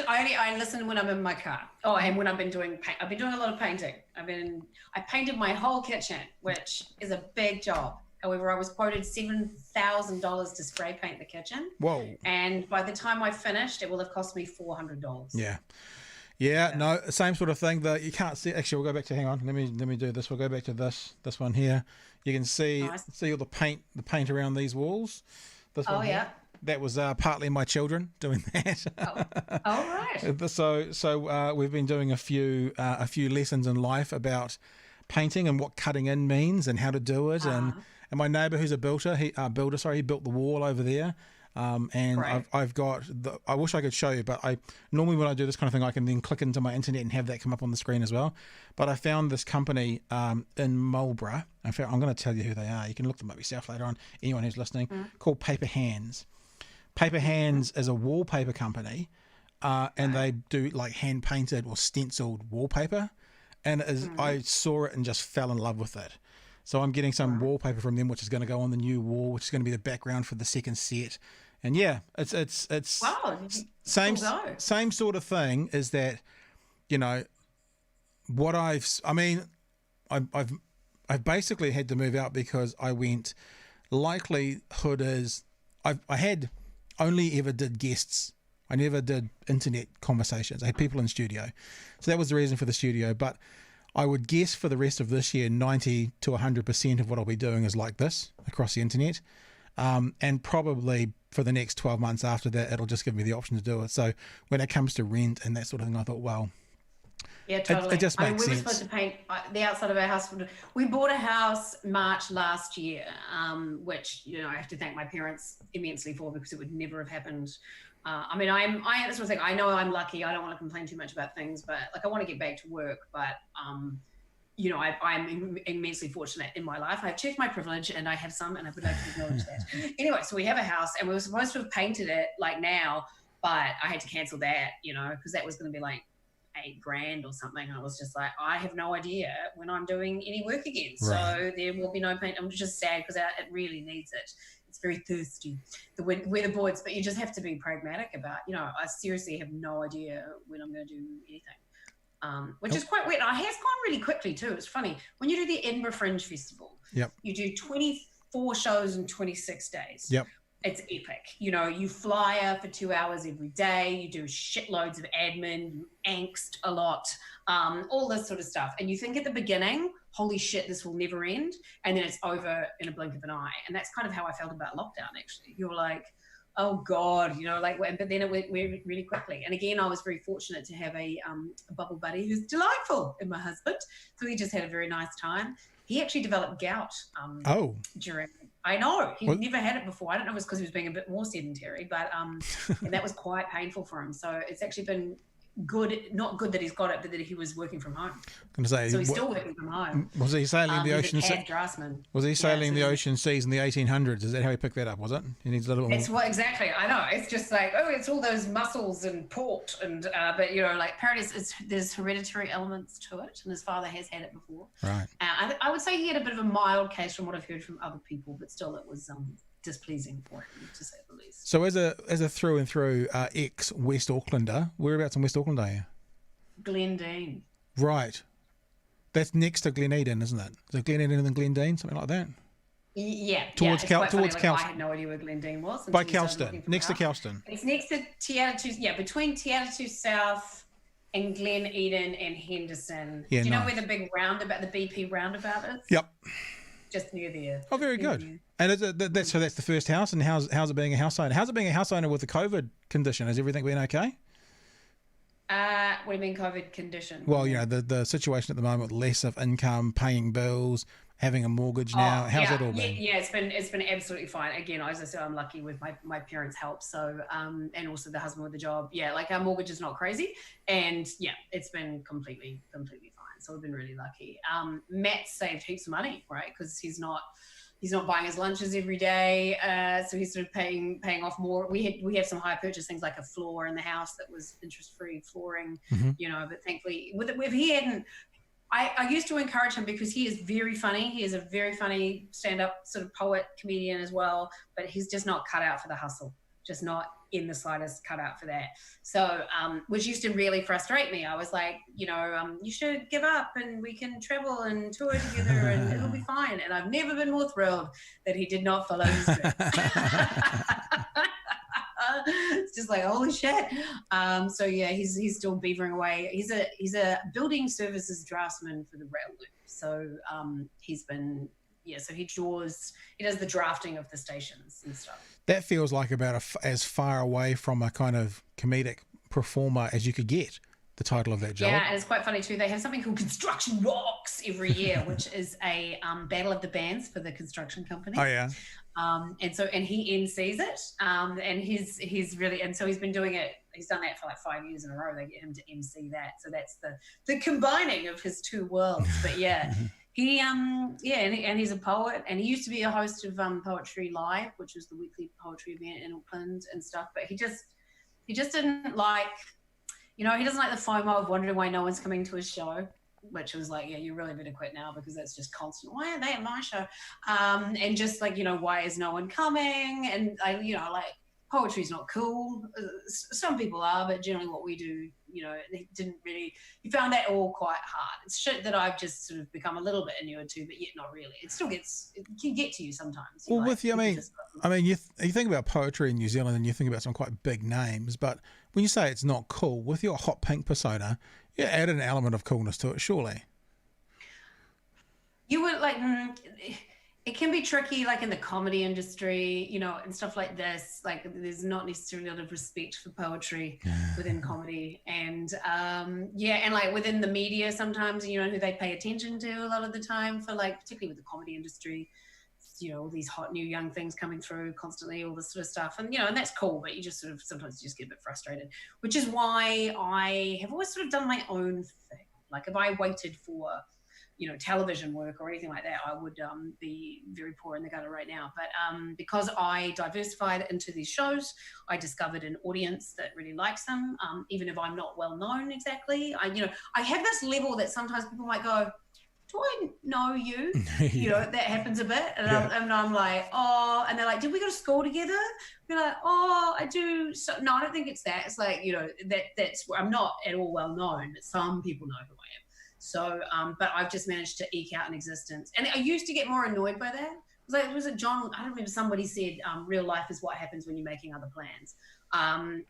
S2: I listen when I'm in my car. Oh, and when I've been doing a lot of painting. I painted my whole kitchen, which is a big job. However, I was quoted $7,000 to spray paint the kitchen. Whoa! And
S1: by the time I finished, it will have cost me $400.
S2: Yeah. No, same sort of thing. That you can't see. Actually, we'll go back to. Hang on. Let me do this. We'll go back to this one here. You can see all the paint around these walls. This one here. That was partly my children doing that.
S1: All right.
S2: So we've been doing a few lessons in life about painting and what cutting in means and how to do it And my neighbour, who's a builder, he built the wall over there. And
S1: Right.
S2: I've got I wish I could show you, but I normally when I do this kind of thing, I can then click into my internet and have that come up on the screen as well. But I found this company in Marlborough. I'm going to tell you who they are. You can look them up yourself later on. Anyone who's listening, called Paper Hands. Paper Hands is a wallpaper company, and they do like hand painted or stenciled wallpaper. And it is, I saw it and just fell in love with it. So I'm getting some wallpaper from them, which is going to go on the new wall, which is going to be the background for the second set. And yeah, it's
S1: Wow.
S2: same sort of thing. Is that, you know, what I've basically had to move out because I went. Likelihood is I had only ever did guests. I never did internet conversations. I had people in studio, so that was the reason for the studio. But I would guess for the rest of this year, 90 to 100% of what I'll be doing is like this across the internet. And probably for the next 12 months after that, it'll just give me the option to do it. So when it comes to rent and that sort of thing, I thought, well,
S1: yeah, totally.
S2: It just makes
S1: we were
S2: sense.
S1: supposed to paint the outside of our house. We bought a house March last year, which, you know, I have to thank my parents immensely for, because it would never have happened. I mean, I am the sort of thing, I know I'm lucky. I don't want to complain too much about things, but like I want to get back to work. But, you know, I'm immensely fortunate in my life. I've checked my privilege and I have some, and I would like to acknowledge that. Anyway, so we have a house and we were supposed to have painted it like now, but I had to cancel that, you know, because that was going to be like $8,000 or something. And I was just like, I have no idea when I'm doing any work again. So there will be no paint. I'm just sad because it really needs it. It's very thirsty, the weather boards, but you just have to be pragmatic about, you know, I seriously have no idea when I'm going to do anything, which is quite weird. It has gone really quickly too. It's funny. When you do the Edinburgh Fringe Festival, you do 24 shows in 26 days.
S2: Yep.
S1: It's epic. You know, you flyer for 2 hours every day. You do shitloads of admin. You angst a lot, all this sort of stuff. And you think at the beginning, holy shit, this will never end. And then it's over in a blink of an eye. And that's kind of how I felt about lockdown, actually. You're like, oh God, you know, like, but then it went really quickly. And again, I was very fortunate to have a bubble buddy who's delightful, in my husband. So we just had a very nice time. He actually developed gout during. I know he'd never had it before. I don't know if it's because he was being a bit more sedentary, but and that was quite painful for him. So it's actually been good, not good that he's got it, but that he was working from home.
S2: I'm going to say,
S1: so he's still working from home.
S2: Was he sailing the ocean?
S1: Draftsman.
S2: Was he sailing the ocean seas in the 1800s? Is that how he picked that up? Was it? He needs a little.
S1: It's what exactly. I know. It's just like, oh, it's all those muscles and port, and but you know, like apparently there's hereditary elements to it, and his father has had it before.
S2: Right.
S1: I would say he had a bit of a mild case from what I've heard from other people, but still, it was displeasing for him, to say the least.
S2: So as a through and through ex West Aucklander, whereabouts in West Auckland are you?
S1: Glendine.
S2: Right. That's next to Gleneden, isn't it? Is it Gleneden and then Glendine, something like that?
S1: Yeah.
S2: Towards
S1: Kelston.
S2: Kelston.
S1: I had no idea where Glendine was.
S2: By Kelston. Next to Kelston.
S1: It's next to Teatatu. Yeah, between Teatatu South and Gleneden and Henderson.
S2: Yeah,
S1: do you know where the big roundabout, the BP roundabout is?
S2: Yep.
S1: Just near there.
S2: Oh, very good. And that's the first house. And how's it being a house owner? How's it being a house owner with the COVID condition? Has everything been okay?
S1: What do you mean COVID condition?
S2: Well, you know, the situation at the moment, less of income, paying bills, having a mortgage now. How's it all been?
S1: Yeah, it's been absolutely fine. Again, as I said, I'm lucky with my parents' help. So, and also the husband with the job. Yeah, like our mortgage is not crazy, and yeah, it's been completely fine. So we've been really lucky. Matt saved heaps of money, right? Because he's not buying his lunches every day, so he's sort of paying off more. We have some high purchase things like a floor in the house that was interest-free flooring, you know. But thankfully, if he hadn't, I used to encourage him because he is very funny. He is a very funny stand-up sort of poet, comedian as well. But he's just not cut out for the hustle. Just not in the slightest cut out for that. So, which used to really frustrate me. I was like, you know, you should give up and we can travel and tour together and it'll be fine. And I've never been more thrilled that he did not follow his script. It's just like, holy shit. So yeah, he's still beavering away. He's a building services draftsman for the rail loop. So he's been, so he does the drafting of the stations and stuff.
S2: That feels like about as far away from a kind of comedic performer as you could get. the title of that job.
S1: Yeah, and it's quite funny too. They have something called Construction Rocks every year, which is a battle of the bands for the construction company.
S2: Oh yeah.
S1: And he MCs it, and he's really, and so he's been doing it. He's done that for like 5 years in a row. They get him to MC that, so that's the combining of his two worlds. But yeah, and he's a poet, and he used to be a host of Poetry Live, which was the weekly poetry event in Auckland and stuff. But he just didn't like, he doesn't like the FOMO of wondering why no one's coming to his show. Which was like, yeah, you really better quit now because that's just constant. Why aren't they at my show? And just like, why is no one coming? And like poetry's not cool. Some people are, but generally what we do, they didn't really. You found that all quite hard. It's shit that I've just sort of become a little bit inured to, but yet not really. It can get to you sometimes.
S2: Well, with you, you think about poetry in New Zealand and you think about some quite big names, but when you say it's not cool, with your hot pink persona, you add an element of coolness to it, surely.
S1: You would like, it can be tricky, like in the comedy industry, and stuff like this. Like, there's not necessarily a lot of respect for poetry within comedy, and and like within the media, sometimes who they pay attention to a lot of the time for, like, particularly with the comedy industry. All these hot new young things coming through constantly, all this sort of stuff. And, and that's cool, but you just sort of, sometimes you just get a bit frustrated, which is why I have always sort of done my own thing. Like if I waited for, television work or anything like that, I would be very poor in the gutter right now. But because I diversified into these shows, I discovered an audience that really likes them, even if I'm not well known exactly. I have this level that sometimes people might go, do I know you? That happens a bit. And, I'm like, oh, and they're like, did we go to school together? We're like, oh, I do. So, no, I don't think it's that. It's like, that's where I'm not at all well known, but some people know who I am. So, but I've just managed to eke out an existence. And I used to get more annoyed by that. Was it John? I don't remember, somebody said, real life is what happens when you're making other plans. And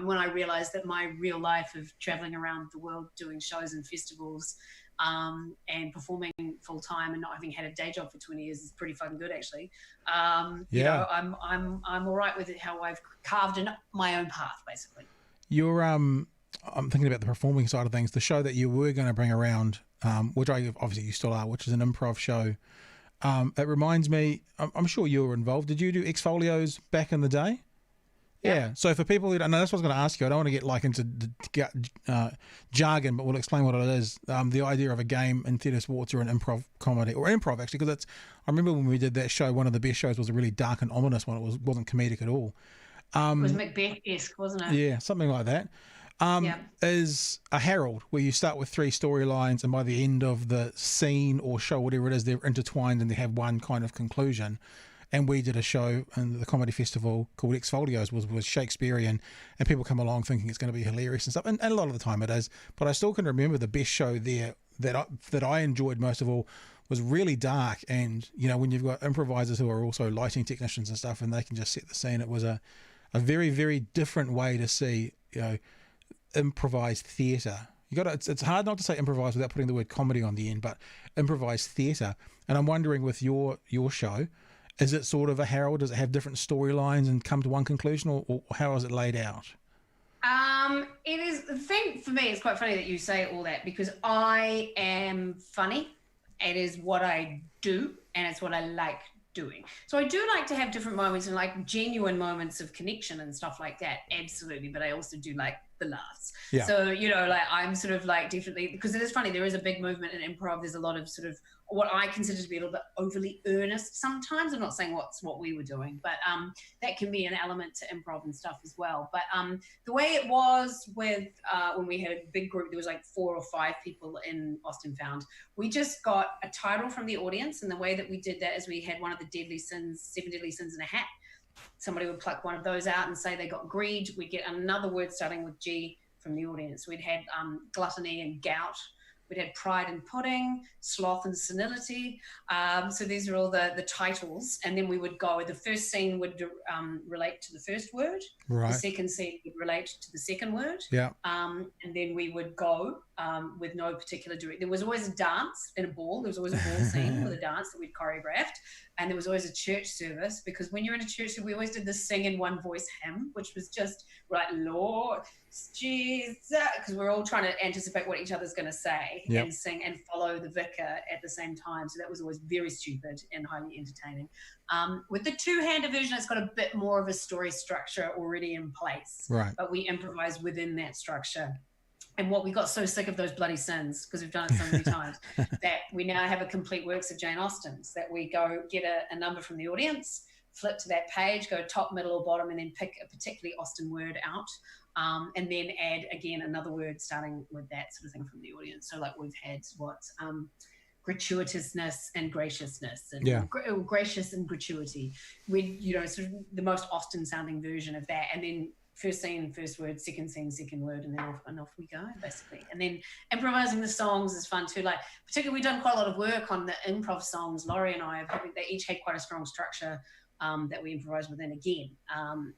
S1: when I realized that my real life of traveling around the world doing shows and festivals, and performing full time and not having had a day job for 20 years is pretty fucking good, actually. I'm all right with it, how I've carved my own path, basically.
S2: You're I'm thinking about the performing side of things. The show that you were going to bring around, which obviously you still are, which is an improv show. It reminds me, I'm sure you were involved. Did you do Exfolios back in the day? Yeah. So for people who don't know, that's what I was going to ask you. I don't want to get like into jargon, but we'll explain what it is. The idea of a game in theatre sports or an improv comedy, or improv actually, because I remember when we did that show, one of the best shows was a really dark and ominous one. It wasn't comedic at all.
S1: It was Macbeth-esque, wasn't it?
S2: Yeah, something like that. Is a herald where you start with 3 storylines and by the end of the scene or show, whatever it is, they're intertwined and they have one kind of conclusion. And we did a show in the comedy festival called Exfolios, was Shakespearean, and people come along thinking it's going to be hilarious and stuff, and a lot of the time it is. But I still can remember the best show there that I enjoyed most of all was really dark. And when you've got improvisers who are also lighting technicians and stuff, and they can just set the scene, it was a very, very different way to see improvised theatre. It's hard not to say improvise without putting the word comedy on the end, but improvised theatre. And I'm wondering with your show, is it sort of a herald? Does it have different storylines and come to one conclusion, or how is it laid out?
S1: It is, the thing for me, it's quite funny that you say all that, because I am funny. It is what I do, and it's what I like doing. So I do like to have different moments and like genuine moments of connection and stuff like that, absolutely. But I also do like the laughs. Yeah. So, like I'm sort of like definitely, because it is funny, there is a big movement in improv. There's a lot of sort of what I consider to be a little bit overly earnest sometimes. I'm not saying what we were doing, but that can be an element to improv and stuff as well. But the way it was with when we had a big group, there was like 4 or 5 people in Austin Found. We just got a title from the audience, and the way that we did that is we had one of the deadly sins, 7 deadly sins in a hat. Somebody would pluck one of those out and say they got greed. We'd get another word starting with G from the audience. We'd had gluttony and gout. We'd had pride and pudding, sloth and senility. So these are all the titles. And then we would go, the first scene would relate to the first word. Right. The second scene would relate to the second word. Yeah. And then we would go with no particular direction. There was always a dance in a ball. There was always a ball scene with a dance that we'd choreographed. And there was always a church service, because when you're in a church, we always did the sing in one voice hymn, which was just like, Lord, because we're all trying to anticipate what each other's going to say and sing and follow the vicar at the same time. So that was always very stupid and highly entertaining. With the two-hander version, it's got a bit more of a story structure already in place,
S2: right?
S1: But we improvise within that structure. And what we got so sick of those bloody sins, because we've done it so many times, that we now have a complete works of Jane Austen's, that we go get a number from the audience, flip to that page, go top, middle, or bottom, and then pick a particularly Austen word out, and then add, again, another word starting with that sort of thing from the audience. So, like, we've had gratuitousness and graciousness, and gracious and gratuity. Sort of the most Austen-sounding version of that, and then first scene, first word, second scene, second word, and then off we go, basically. And then improvising the songs is fun too. Like, particularly, we've done quite a lot of work on the improv songs. Laurie and I they each had quite a strong structure that we improvised within again.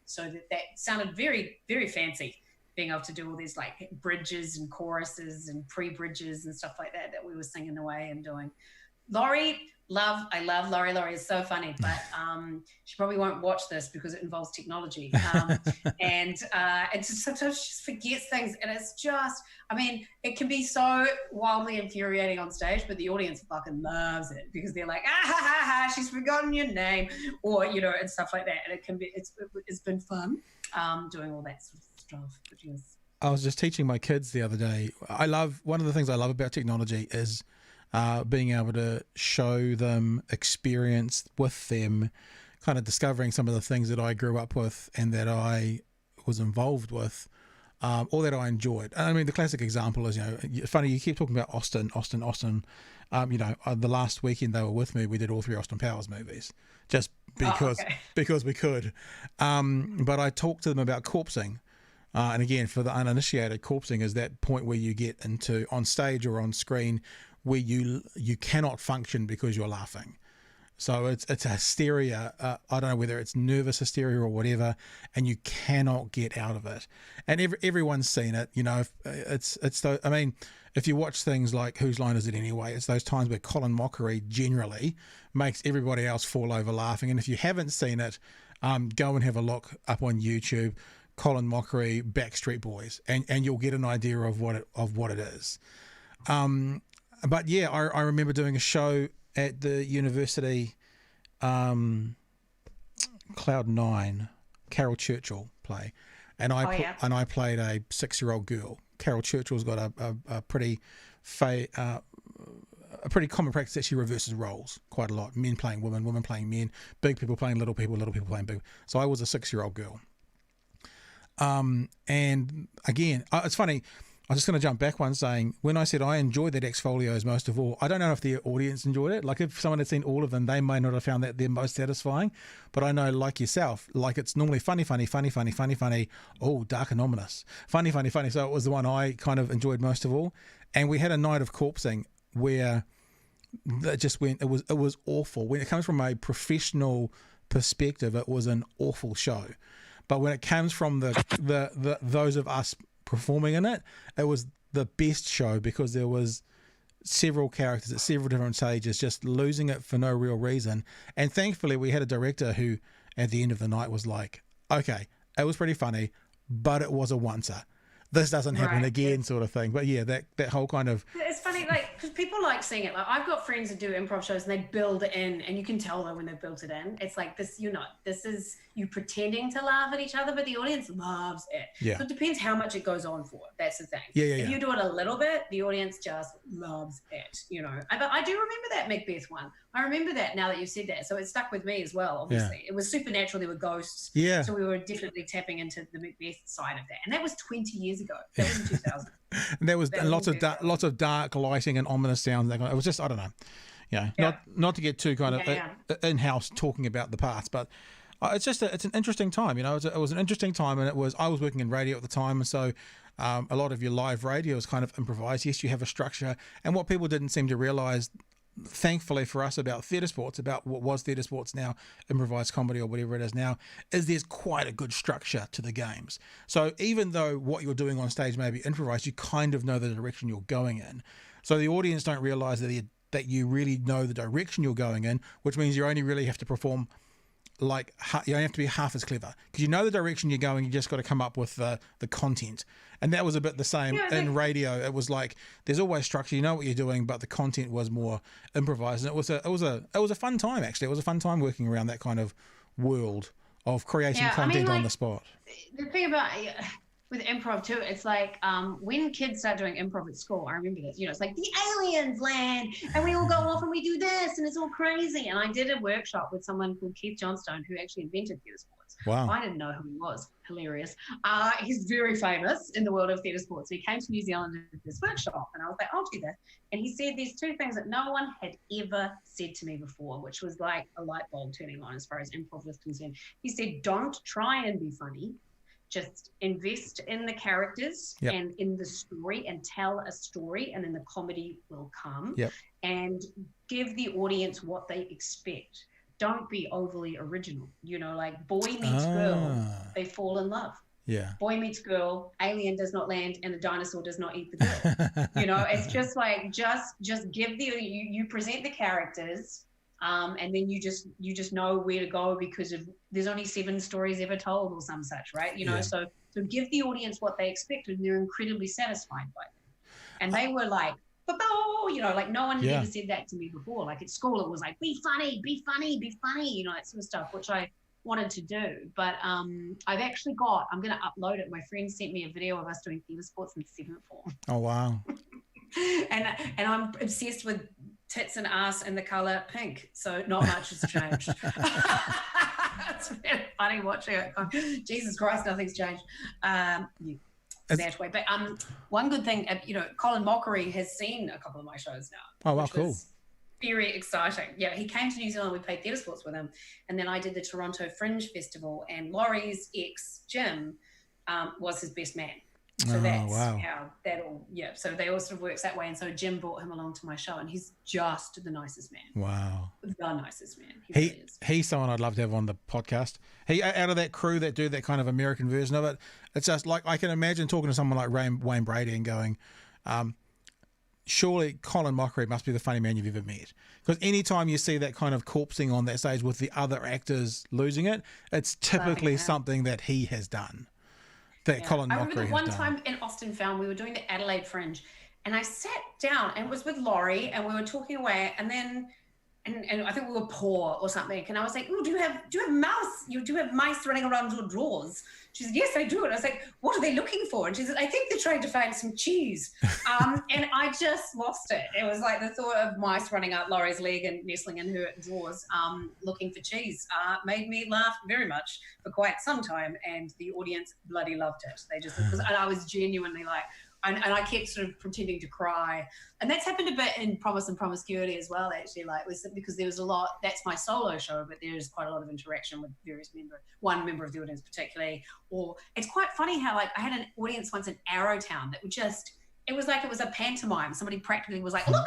S1: So that sounded very, very fancy, being able to do all these like bridges and choruses and pre-bridges and stuff like that we were singing away and doing. I love Laurie. Laurie is so funny, but she probably won't watch this because it involves technology. And sometimes she just forgets things. And it's just, it can be so wildly infuriating on stage, but the audience fucking loves it because they're like, ah, ha, ha, ha, she's forgotten your name, or, and stuff like that. And it's been fun doing all that sort of stuff.
S2: I was just teaching my kids the other day. One of the things I love about technology is being able to show them, experience with them, kind of discovering some of the things that I grew up with and that I was involved with, or that I enjoyed. The classic example is, funny, you keep talking about Austen. The last weekend they were with me, we did all 3 Austin Powers movies, just because we could. But I talked to them about corpsing. And again, for the uninitiated, corpsing is that point where you get into, on stage or on screen, where you cannot function because you're laughing. So it's a hysteria. I don't know whether it's nervous hysteria or whatever, and you cannot get out of it. And everyone's seen it. If you watch things like Whose Line Is It Anyway, it's those times where Colin Mockery generally makes everybody else fall over laughing. And if you haven't seen it, go and have a look up on YouTube, Colin Mockery, Backstreet Boys, and you'll get an idea of what it is. But yeah, I remember doing a show at the university, Cloud 9, Carol Churchill play, and I played a 6-year-old girl. Carol Churchill's got a pretty common practice that she reverses roles quite a lot. Men playing women, women playing men, big people playing little people, little people playing big. So I was a 6-year-old girl. And again, it's funny. I was just going to jump back one saying, when I said I enjoyed that Exfolios most of all, I don't know if the audience enjoyed it. Like, if someone had seen all of them, they may not have found that their most satisfying. But I know, like yourself, like, it's normally funny, oh, dark and ominous, funny. So it was the one I kind of enjoyed most of all. And we had a night of corpsing where it just went, it was awful. When it comes from a professional perspective, it was an awful show. But when it comes from the those of us performing in it, it was the best show because there was several characters at several different stages just losing it for no real reason. And thankfully we had a director who at the end of the night was like, okay, it was pretty funny, but it was a oncer. This doesn't happen again, sort of thing. But yeah, that whole kind of...
S1: It's funny, like, because people like seeing it. Like, I've got friends that do improv shows and they build it in, and you can tell though when they've built it in. It's like this, this is you pretending to laugh at each other, but the audience loves it.
S2: Yeah.
S1: So it depends how much it goes on for. That's the thing.
S2: If
S1: you do it a little bit, the audience just loves it, But I do remember that Macbeth one. I remember that now that you've said that. So it stuck with me as well, obviously. Yeah. It was supernatural. There were ghosts.
S2: Yeah.
S1: So we were definitely tapping into the Macbeth side of that. And that was 20 years ago. That was in 2000.
S2: And there was lots of dark lighting and ominous sounds. It was just, I don't know. Not to get too kind of in-house talking about the past, but it's an interesting time. It was an interesting time, and I was working in radio at the time, and so a lot of your live radio is kind of improvised. Yes, you have a structure, and what people didn't seem to realise, thankfully for us, about theatre sports, about what was theatre sports now, improvised comedy or whatever it is now, is there's quite a good structure to the games. So even though what you're doing on stage may be improvised, you kind of know the direction you're going in. So the audience don't realise that you really know the direction you're going in, which means you only really have to perform like you don't have to be half as clever, because you know the direction you're going. You just got to come up with the content, and that was a bit the same in radio. It was like there's always structure. You know what you're doing, but the content was more improvised. And it was a fun time, actually. It was a fun time working around that kind of world of creating content on the spot.
S1: The thing about with improv too, it's like when kids start doing improv at school, I remember this, it's like the aliens land and we all go off and we do this and it's all crazy. And I did a workshop with someone called Keith Johnstone, who actually invented theatre sports.
S2: Wow.
S1: I didn't know who he was. Hilarious. He's very famous in the world of theatre sports. He came to New Zealand and did this workshop, and I was like, I'll do that. And he said these two things that no one had ever said to me before, which was like a light bulb turning on as far as improv was concerned. He said, don't try and be funny. Just invest in the characters and in the story and tell a story, and then the comedy will come. And give the audience what they expect. Don't be overly original. Like boy meets girl, they fall in love. Yeah. Boy meets girl, alien does not land, and a dinosaur does not eat the girl. It's just like just give you present the characters. And then you just know where to go, because there's only 7 stories ever told or some such, right? So give the audience what they expect, and they're incredibly satisfied by them. And they were like, like no one had ever said that to me before. Like at school, it was like, be funny, be funny, be funny, that sort of stuff, which I wanted to do. But I've actually I'm going to upload it. My friend sent me a video of us doing theatre sports in 7th form.
S2: Oh, wow.
S1: and I'm obsessed with tits and ass and the colour pink, so not much has changed. It's really funny watching it. Jesus Christ, nothing's changed. That way. But one good thing, Colin Mockery has seen a couple of my shows now.
S2: Oh, wow, cool.
S1: Very exciting. Yeah, he came to New Zealand. We played theatre sports with him, and then I did the Toronto Fringe Festival, and Laurie's ex, Jim, was his best man. So that's how that all, so they all sort of works that way. And so Jim brought him along to my show, and he's just the nicest man.
S2: Wow. The
S1: nicest man. He really is.
S2: He's someone I'd love to have on the podcast. He, out of that crew that do that kind of American version of it, it's just like, I can imagine talking to someone like Wayne Brady and going, surely Colin Mockery must be the funny man you've ever met. Because anytime you see that kind of corpsing on that stage with the other actors losing it, it's typically something that he has done. Colin Mockery. I remember one time in Austin Film, we were doing the Adelaide Fringe, and I sat down, and it was with Laurie, and we were talking away, and then and I think we were poor or something, and I was like, "Oh, do you have mouse? Do you have mice running around your drawers?" She said, "Yes, I do." And I was like, "What are they looking for?" And she said, "I think they're trying to find some cheese." And I just lost it. It was like the thought of mice running up Laurie's leg and nestling in her drawers, looking for cheese, made me laugh very much for quite some time, and the audience bloody loved it. They just, and I was genuinely like. And I kept sort of pretending to cry. And that's happened a bit in Promise and Promiscuity as well, actually, because there was a lot, that's my solo show, but there is quite a lot of interaction with one member of the audience particularly. Or it's quite funny how I had an audience once in Arrowtown that would just, it was like it was a pantomime. Somebody practically was like, look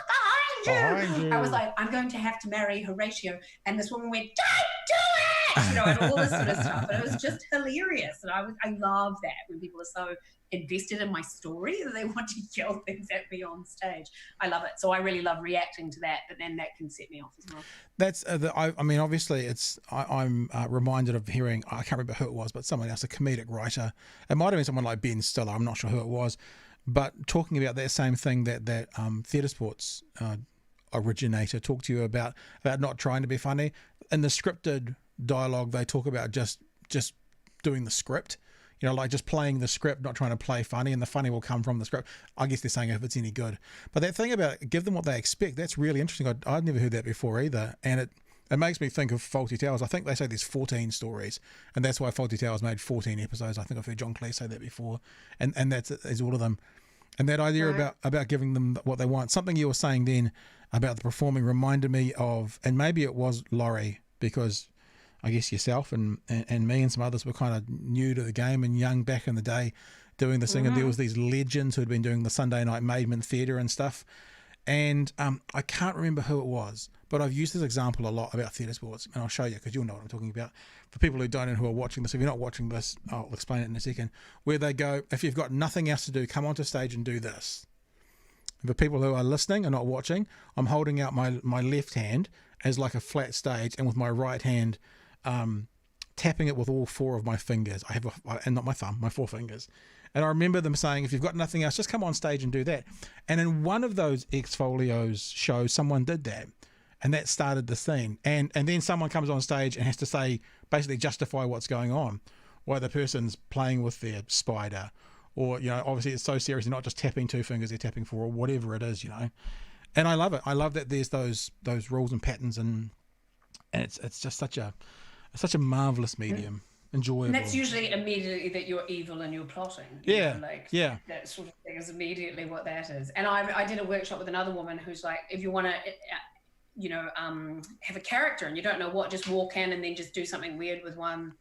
S2: behind you. I was like, I'm going to have to marry Horatio. And this woman went, don't do it! And all this sort of stuff. And it was just hilarious. And I love that when people are so invested in my story that they want to yell things at me on stage. I love it. So I really love reacting to that, but then that can set me off as well. That's I mean, obviously I'm reminded of hearing, I can't remember who it was, but someone else, a comedic writer. It might have been someone like Ben Stiller. I'm not sure who it was, but talking about that same thing that theatre sports originator talked to you about not trying to be funny. In the scripted dialogue, they talk about just doing the script. Like just playing the script, not trying to play funny, and the funny will come from the script. I guess they're saying if it's any good. But that thing about give them what they expect, that's really interesting. I'd never heard that before either. And it makes me think of Fawlty Towers. I think they say there's 14 stories, and that's why Fawlty Towers made 14 episodes. I think I've heard John Cleese say that before. And is all of them. And that idea about giving them what they want. Something you were saying then about the performing reminded me of, and maybe it was Laurie, because I guess yourself and me and some others were kind of new to the game and young back in the day doing this thing. And there was these legends who had been doing the Sunday night Maidman theatre and stuff. And I can't remember who it was, but I've used this example a lot about theatre sports, and I'll show you because you'll know what I'm talking about. For people who don't and who are watching this, if you're not watching this, I'll explain it in a second, where they go, if you've got nothing else to do, come onto stage and do this. And for people who are listening and not watching, I'm holding out my left hand as like a flat stage, and with my right hand tapping it with all 4 of my fingers. And not my thumb, my 4 fingers. And I remember them saying, if you've got nothing else, just come on stage and do that. And in one of those Exfolios shows, someone did that. And that started the scene. And then someone comes on stage and has to say, basically justify what's going on. Why the person's playing with their spider. Or, obviously it's so serious. They're not just tapping 2 fingers, they're tapping 4 or whatever it is, And I love it. I love that there's those rules and patterns, and it's just such a marvelous medium. Enjoyable.
S1: And that's usually immediately that you're evil and you're plotting. That sort of thing is immediately what that is. And I did a workshop with another woman who's like, if you want to, have a character and you don't know what, just walk in and then just do something weird with one,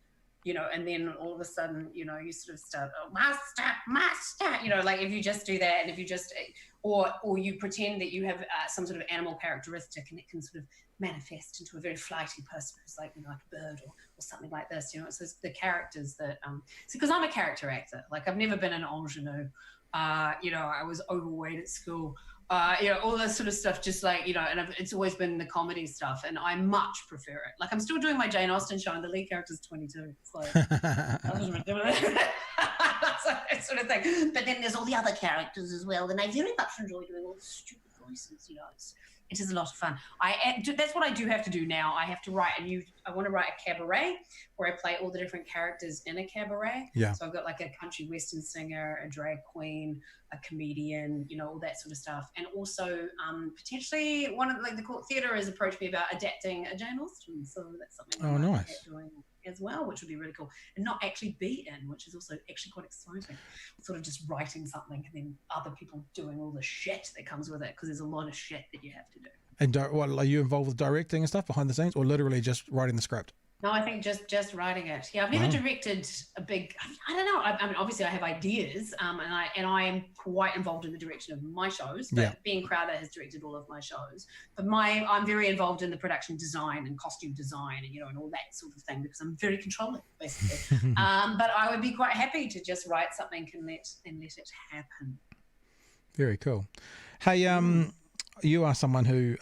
S1: and then all of a sudden, you sort of start, master, like if you just do that, and if you just, or you pretend that you have some sort of animal characteristic and it can sort of manifest into a very flighty person who's like, like a bird or something like this, so it's the characters that, because I'm a character actor, like I've never been an ingenue, I was overweight at school, all that sort of stuff, just like, and it's always been the comedy stuff, and I much prefer it. Like I'm still doing my Jane Austen show and the lead character's 22. So that was ridiculous. That sort of thing. But then there's all the other characters as well, and I very much enjoy doing all the stupid voices, it is a lot of fun. That's what I do have to do now. I have to write I want to write a cabaret where I play all the different characters in a cabaret.
S2: Yeah.
S1: So I've got like a country western singer, a drag queen, a comedian, all that sort of stuff. And also potentially one of the Court Theatre has approached me about adapting a Jane Austen. So that's something I'm
S2: nice.
S1: doing as well, which would be really cool. And not actually be in, which is also actually quite exciting. Sort of just writing something and then other people doing all the shit that comes with it, because there's a lot of shit that you have to do. And
S2: are you involved with directing and stuff behind the scenes, or literally just writing the script?
S1: No, I think just writing it. Yeah, I've never directed a big. I don't know. I mean, obviously, I have ideas, and I am quite involved in the direction of my shows. But Ben Crowder has directed all of my shows. But I'm very involved in the production design and costume design, and all that sort of thing, because I'm very controlling, basically. But I would be quite happy to just write something and let it happen.
S2: Very cool. Hey, you are someone who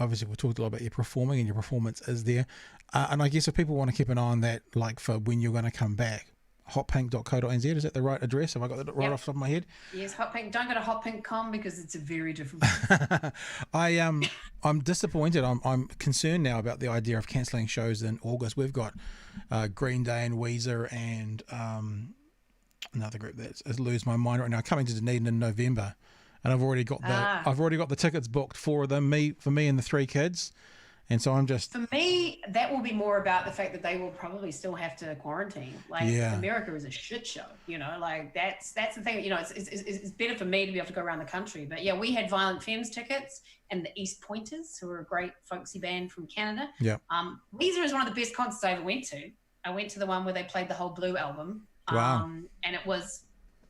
S2: obviously we talked a lot about your performing, and your performance is there. And I guess if people want to keep an eye on that, like for when you're going to come back, hotpink.co.nz, is that the right address? Have I got that right off the top of my head?
S1: Yes, Hotpink. Don't go to hotpink.com because it's a very different
S2: I'm disappointed. I'm concerned now about the idea of cancelling shows in August. We've got Green Day and Weezer and another group that's lose my mind right now, coming to Dunedin in November. And I've already got the tickets booked for them, for me and the 3 kids. And so I'm just... For
S1: me, that will be more about the fact that they will probably still have to quarantine. America is a shit show, like that's the thing, it's better for me to be able to go around the country. But yeah, we had Violent Femmes tickets and the East Pointers, who are a great folksy band from Canada.
S2: Yeah.
S1: Weezer is one of the best concerts I ever went to. I went to the one where they played the whole Blue album.
S2: Wow.
S1: And it was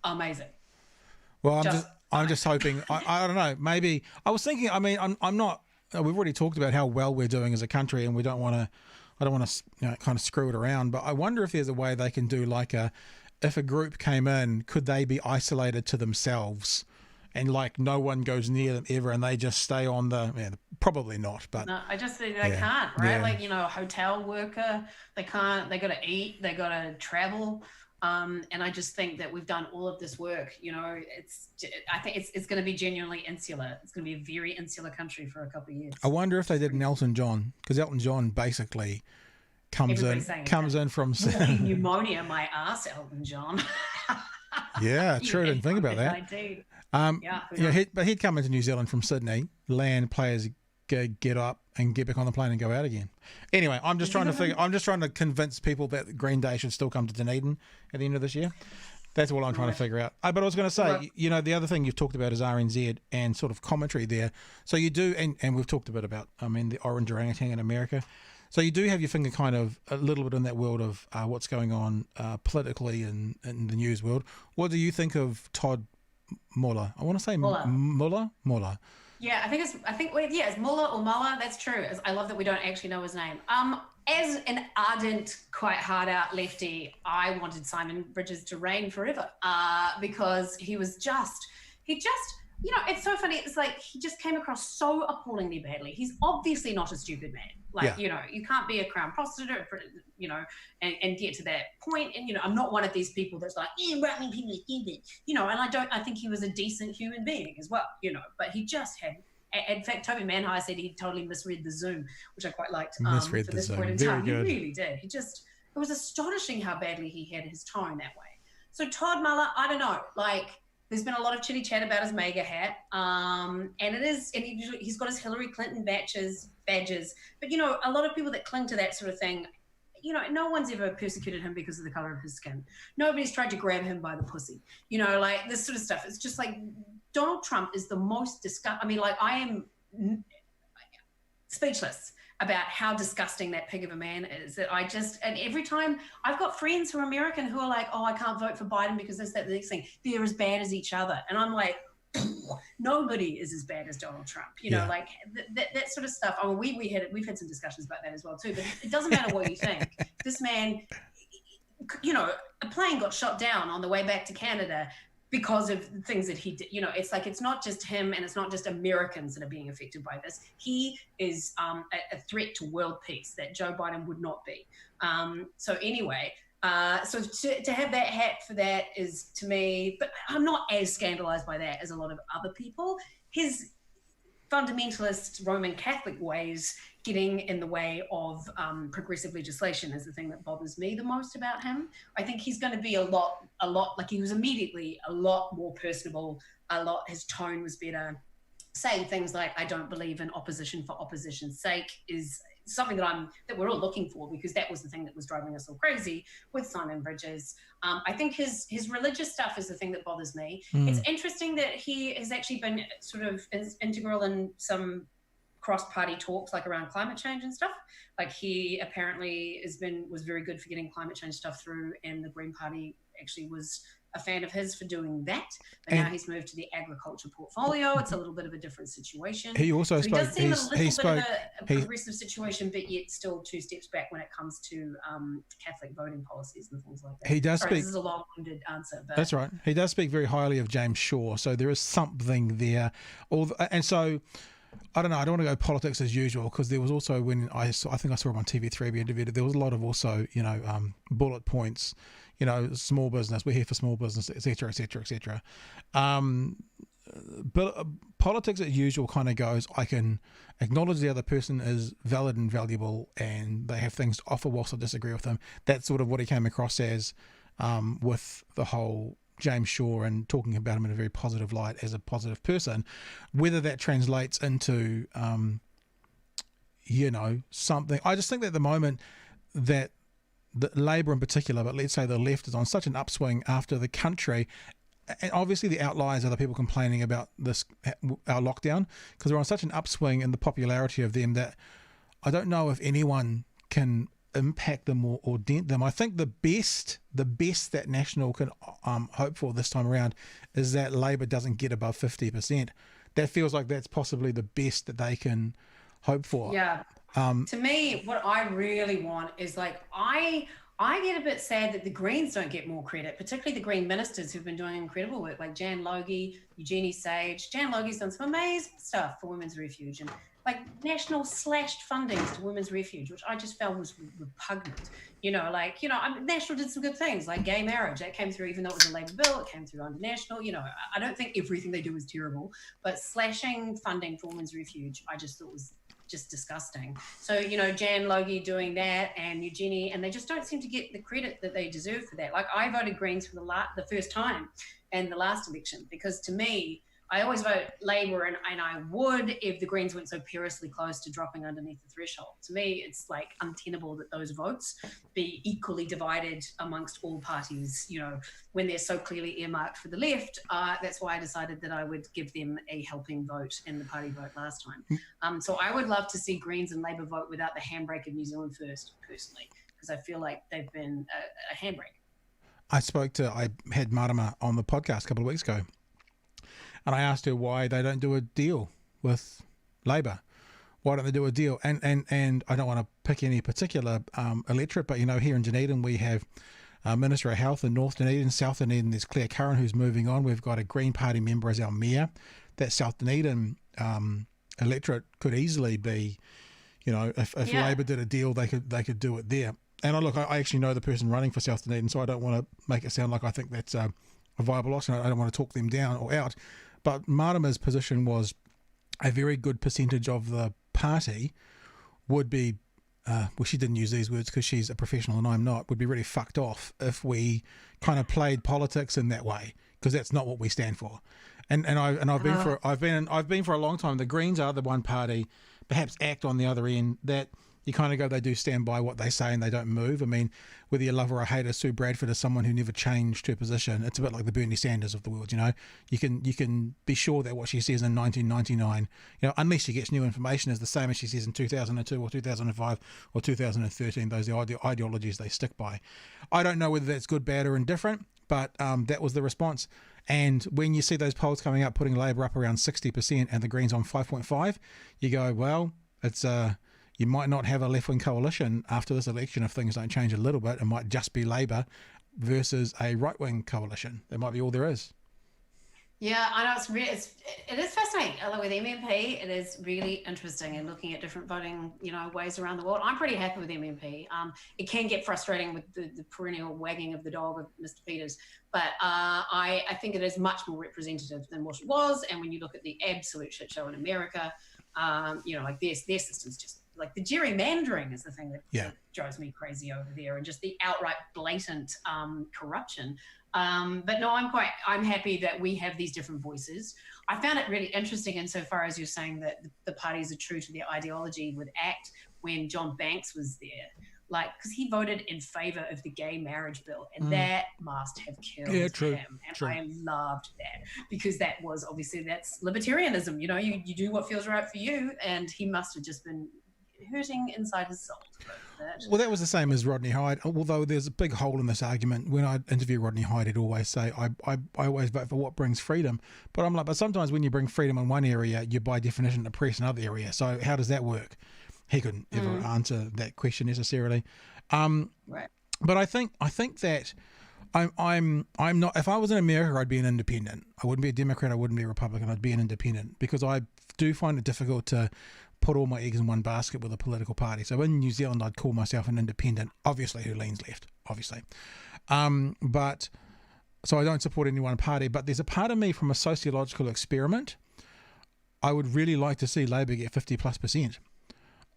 S1: amazing.
S2: Well, I'm just hoping, I don't know, maybe, I was thinking, I mean, I'm not, we've already talked about how well we're doing as a country, and I don't want to kind of screw it around, but I wonder if there's a way they can do if a group came in, could they be isolated to themselves and no one goes near them ever, and they just stay on probably not, but.
S1: No, I just think they can't, right? Yeah. A hotel worker, they can't, they got to eat, they got to travel. And I just think that we've done all of this work, I think it's going to be genuinely insular. It's going to be a very insular country for a couple of years.
S2: I wonder if they did an Elton John, because Elton John basically comes in from
S1: pneumonia, my ass, Elton John.
S2: Yeah, true. I didn't think about that.
S1: I do.
S2: But he'd come into New Zealand from Sydney, land, players get up and get back on the plane and go out again. Anyway, I'm just trying to convince people that Green Day should still come to Dunedin at the end of this year. That's all I'm trying to figure out. But I was going to say, the other thing you've talked about is RNZ and sort of commentary there. So you do, and we've talked a bit about, the orange orangutan in America. So you do have your finger kind of a little bit in that world of what's going on politically in the news world. What do you think of Todd Muller? I want to say Muller.
S1: Yeah, I think it's Muller or Muller. That's true. I love that we don't actually know his name. As an ardent, quite hard out lefty, I wanted Simon Bridges to reign forever because he just you know, it's so funny. It's like he just came across so appallingly badly. He's obviously not a stupid man. Like, you know, you can't be a crown prostitute, you know, and get to that point. And, you know, I'm not one of these people that's like, right-wing people are stupid. You know, and I think he was a decent human being as well, you know, but he just had, in fact, Toby Manhire said he totally misread the Zoom, which I quite liked for this point in time. He really did. It was astonishing how badly he had his tone that way. So Todd Muller, I don't know, like, there's been a lot of chitty chat about his MAGA hat, and he's got his Hillary Clinton badges. But, you know, a lot of people that cling to that sort of thing, you know, no one's ever persecuted him because of the color of his skin. Nobody's tried to grab him by the pussy. You know, like this sort of stuff. It's just like Donald Trump is the most disgusting. I mean, like, I am speechless about how disgusting that pig of a man is. That and every time I've got friends who are American who are like, oh, I can't vote for Biden because this, that, the next thing. They're as bad as each other. And I'm like, nobody is as bad as Donald Trump. You know, like that sort of stuff. I mean, we've had some discussions about that as well too, but it doesn't matter what you think. This man, you know, a plane got shot down on the way back to Canada because of things that he did. You know, it's like, it's not just him and it's not just Americans that are being affected by this. He is a threat to world peace that Joe Biden would not be. So anyway, so to have that hat for that is, to me, but I'm not as scandalized by that as a lot of other people. His fundamentalist Roman Catholic ways getting in the way of progressive legislation is the thing that bothers me the most about him. I think he's going to be a lot, like he was immediately a lot more personable, his tone was better. Saying things like, I don't believe in opposition for opposition's sake is something that we're all looking for, because that was the thing that was driving us all crazy with Simon Bridges. I think his religious stuff is the thing that bothers me. It's interesting that he has actually been sort of integral in some cross-party talks, like around climate change and stuff. Like, he apparently was very good for getting climate change stuff through, and the Green Party actually was a fan of his for doing that. But now he's moved to the agriculture portfolio. It's a little bit of a different situation.
S2: He also spoke.
S1: He does seem a little bit of a progressive situation, but yet still 2 steps back when it comes to Catholic voting policies and things like that.
S2: He does speak.
S1: This is a long-winded answer, but
S2: that's right. He does speak very highly of James Shaw, so there is something there. And so, I don't know. I don't want to go politics as usual, because there was also, when I think I saw him on TV3 be interviewed, there was a lot of also, you know, bullet points, you know, small business, we're here for small business, etc., etc., etc. But politics as usual kind of goes, I can acknowledge the other person is valid and valuable and they have things to offer whilst I disagree with them. That's sort of what he came across as with the whole James Shaw, and talking about him in a very positive light as a positive person. Whether that translates into, you know, something, I just think that at the moment that the Labour in particular, but let's say the left, is on such an upswing after the country, and obviously the outliers are the people complaining about this, our lockdown, because they're on such an upswing in the popularity of them that I don't know if anyone can impact them or dent them. I think the best that National can hope for this time around is that Labour doesn't get above 50%. That feels like that's possibly the best that they can hope for.
S1: Yeah. To me, what I really want is, like, I get a bit sad that the Greens don't get more credit, particularly the Green ministers who've been doing incredible work, like Jan Logie, Eugenie Sage. Jan Logie's done some amazing stuff for Women's Refuge, and like National slashed fundings to Women's Refuge, which I just felt was repugnant. You know, like, you know, National did some good things, like gay marriage. That came through, even though it was a Labour bill, it came through under National. You know, I don't think everything they do is terrible, but slashing funding for Women's Refuge, I just thought was just disgusting. So, you know, Jan Logie doing that, and Eugenie, and they just don't seem to get the credit that they deserve for that. Like, I voted Greens for the first time in the last election, because to me, I always vote Labour, and I would if the Greens weren't so perilously close to dropping underneath the threshold. To me, it's like untenable that those votes be equally divided amongst all parties, you know, when they're so clearly earmarked for the left. That's why I decided that I would give them a helping vote in the party vote last time. So I would love to see Greens and Labour vote without the handbrake of New Zealand First, personally, because I feel like they've been a handbrake.
S2: I had Marama on the podcast a couple of weeks ago, and I asked her why they don't do a deal with Labour. Why don't they do a deal? And I don't want to pick any particular electorate, but, you know, here in Dunedin we have Minister of Health in North Dunedin. South Dunedin, there's Claire Curran, who's moving on. We've got a Green Party member as our mayor. that South Dunedin electorate could easily be, if Labor did a deal, they could do it there. And I actually know the person running for South Dunedin, so I don't want to make it sound like I think that's a viable option. I don't want to talk them down or out. But Marama's position was a very good percentage of the party would be, well, she didn't use these words because she's a professional and I'm not, would be really fucked off if we kind of played politics in that way, because that's not what we stand for. And I've been for a long time. The Greens are the one party, perhaps ACT on the other end, that you kind of go, they do stand by what they say and they don't move. I mean, whether you love or hate her, Sue Bradford is someone who never changed her position. It's a bit like the Bernie Sanders of the world, You can be sure that what she says in 1999, unless she gets new information, is the same as she says in 2002 or 2005 or 2013. Those are the ideologies they stick by. I don't know whether that's good, bad or indifferent, but that was the response. And when you see those polls coming up, putting Labor up around 60% and the Greens on 5.5, you go, well, it's you might not have a left-wing coalition after this election if things don't change a little bit. It might just be Labor versus a right-wing coalition. That might be all there is.
S1: Yeah, I know it is fascinating. Like with MMP, it is really interesting and looking at different voting, ways around the world. I'm pretty happy with MMP. It can get frustrating with the perennial wagging of the dog of Mr. Peters, but I think it is much more representative than what it was. And when you look at the absolute shit show in America, like their system's just like the gerrymandering is the thing that drives me crazy over there, and just the outright blatant corruption. But no, I'm happy that we have these different voices. I found it really interesting insofar as you're saying that the parties are true to their ideology with ACT when John Banks was there. Because he voted in favour of the gay marriage bill, and that must have killed him. And
S2: true.
S1: I loved that, because that was obviously, that's libertarianism. You do what feels right for you, and he must have just been hurting inside his soul.
S2: Well, that was the same as Rodney Hyde, although there's a big hole in this argument. When I interview Rodney Hyde, he'd always say, I always vote for what brings freedom. But I'm like, but sometimes when you bring freedom in one area, you by definition oppress another area. So how does that work? He couldn't ever answer that question necessarily.
S1: Right.
S2: But I think that I'm not, if I was in America, I'd be an independent. I wouldn't be a Democrat, I wouldn't be a Republican, I'd be an independent, because I do find it difficult to put all my eggs in one basket with a political party. So in New Zealand, I'd call myself an independent, obviously who leans left, obviously. But so I don't support any one party, but there's a part of me from a sociological experiment. I would really like to see Labor get 50+%.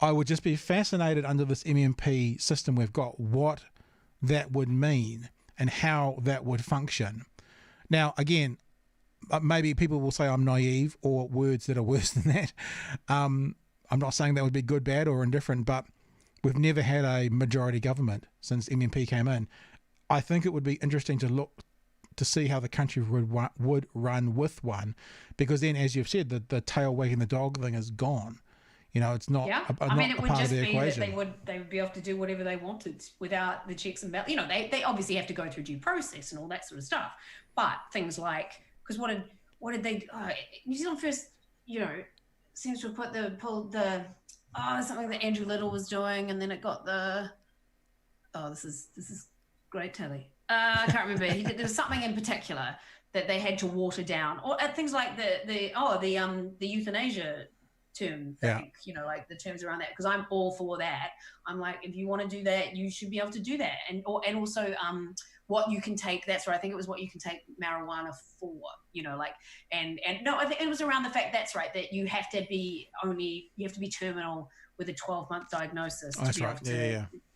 S2: I would just be fascinated under this MMP system we've got, what that would mean and how that would function. Now, again, maybe people will say I'm naive or words that are worse than that. I'm not saying that would be good, bad or indifferent, but we've never had a majority government since MMP came in. I think it would be interesting to look to see how the country would run with one, because then, as you've said, the tail wagging the dog thing is gone. It's not.
S1: Yeah, it would just be that they would be able to do whatever they wanted without the checks and balances. They obviously have to go through due process and all that sort of stuff. But things like, because what did they? New Zealand First, seems to have pulled the something that Andrew Little was doing, and then it got the this is great, Telly. I can't remember. There was something in particular that they had to water down, or things like the euthanasia term thing, like the terms around that, because I'm all for that. I'm like, if you want to do that, you should be able to do that, and also what you can take. That's right. I think it was what you can take marijuana for. And no, I think it was around the fact, that's right, that you have to be terminal with a 12-month diagnosis.
S2: Oh, that's right.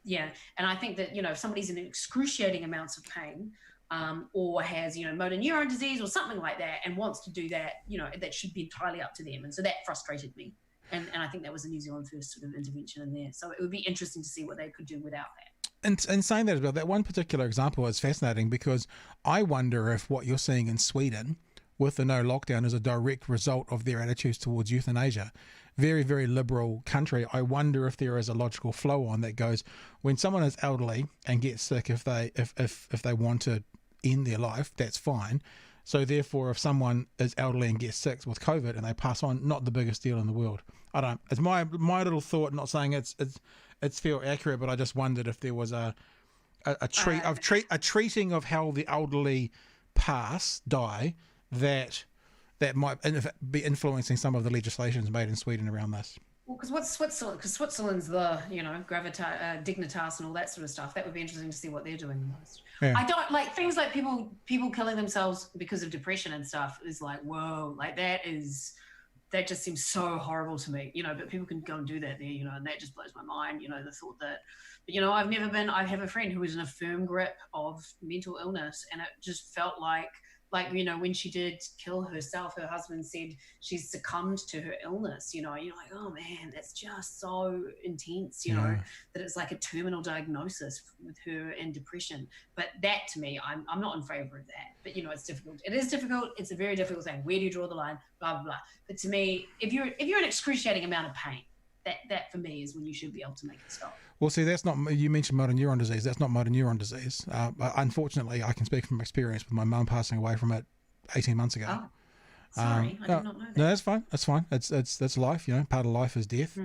S1: Yeah. And I think that if somebody's in excruciating amounts of pain, or has motor neuron disease or something like that, and wants to do that, that should be entirely up to them. And so that frustrated me, and I think that was a New Zealand First sort of intervention in there. So it would be interesting to see what they could do without that.
S2: And saying that as well, that one particular example is fascinating, because I wonder if what you're seeing in Sweden with the no lockdown is a direct result of their attitudes towards euthanasia. Very, very liberal country. I wonder if there is a logical flow on that goes, when someone is elderly and gets sick, if they want to end their life, that's fine. So therefore, if someone is elderly and gets sick with COVID and they pass on, not the biggest deal in the world. I don't. It's my little thought. Not saying it's fair or accurate, but I just wondered if there was a treating of how the elderly die that that might be influencing some of the legislations made in Sweden around this?
S1: Well, because what's Switzerland? Because Switzerland's the, dignitas and all that sort of stuff. That would be interesting to see what they're doing most. Yeah. I don't like things like people killing themselves because of depression and stuff is like, whoa, like that just seems so horrible to me, but people can go and do that there, and that just blows my mind, the thought that, but, I have a friend who was in a firm grip of mental illness, and it just felt like, when she did kill herself, her husband said she succumbed to her illness, you're like, oh man, that's just so intense, that it's like a terminal diagnosis with her and depression. But that to me, I'm not in favor of that, but it's difficult. It is difficult. It's a very difficult thing. Where do you draw the line? Blah, blah, blah. But to me, if you're an excruciating amount of pain, that for me is when you should be able to make it stop.
S2: Well, see, that's not, you mentioned motor neuron disease. That's not motor neuron disease. Unfortunately, I can speak from experience with my mum passing away from it 18 months ago.
S1: Oh, sorry, I did not know that.
S2: No, that's fine. That's fine. That's life. Part of life is death.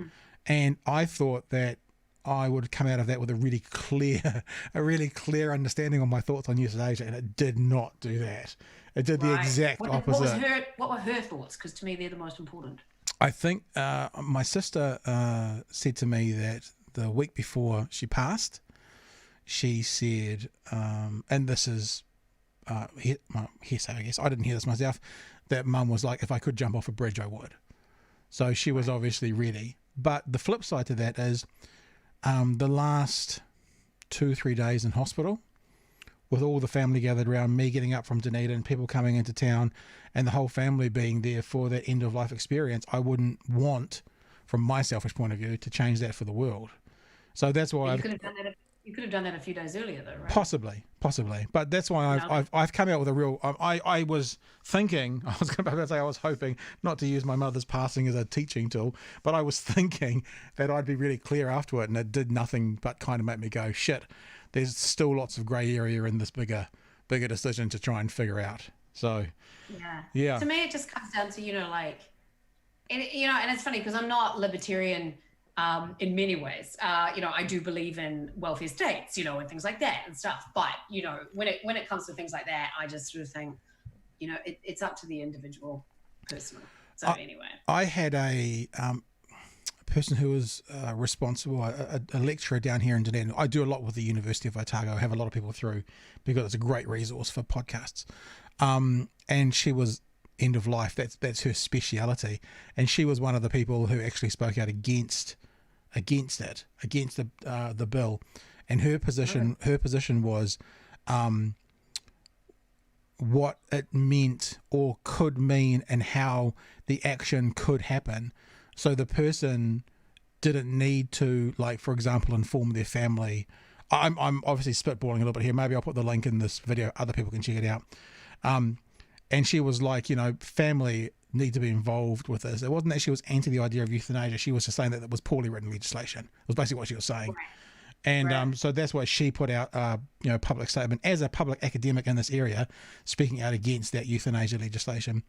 S2: And I thought that I would come out of that with a really clear understanding of my thoughts on euthanasia, and it did not do that. It did the exact opposite.
S1: What were her thoughts? Because to me, they're the most important.
S2: I think my sister said to me that the week before she passed, she said, and this is hearsay, I guess, I didn't hear this myself, that mum was like, if I could jump off a bridge, I would. So she was obviously ready. But the flip side to that is the last 2-3 days in hospital, with all the family gathered around, me getting up from Dunedin, people coming into town, and the whole family being there for that end of life experience, I wouldn't want, from my selfish point of view, to change that for the world. So that's why
S1: you could have done that a few days earlier, though, right?
S2: Possibly. But that's why I've come out with a real. I was thinking. I was going to say I was hoping not to use my mother's passing as a teaching tool, but I was thinking that I'd be really clear afterward, and it did nothing but kind of make me go, shit. There's still lots of grey area in this bigger decision to try and figure out. So, yeah.
S1: To me, it just comes down to and it's funny because I'm not libertarian in many ways. I do believe in welfare states, and things like that and stuff. But when it comes to things like that, I just sort of think, it's up to the individual person. So anyway,
S2: I had a person who was responsible, a lecturer down here in Dunedin. I do a lot with the University of Otago. I have a lot of people through because it's a great resource for podcasts. And she was end of life. That's her speciality. And she was one of the people who actually spoke out against the bill. And her position was what it meant or could mean and how the action could happen. So the person didn't need to, like, for example, inform their family. I'm obviously spitballing a little bit here. Maybe I'll put the link in this video. Other people can check it out. And she was like, family need to be involved with this. It wasn't that she was anti the idea of euthanasia. She was just saying that it was poorly written legislation. It was basically what she was saying. Right. And so that's why she put out public statement as a public academic in this area, speaking out against that euthanasia legislation,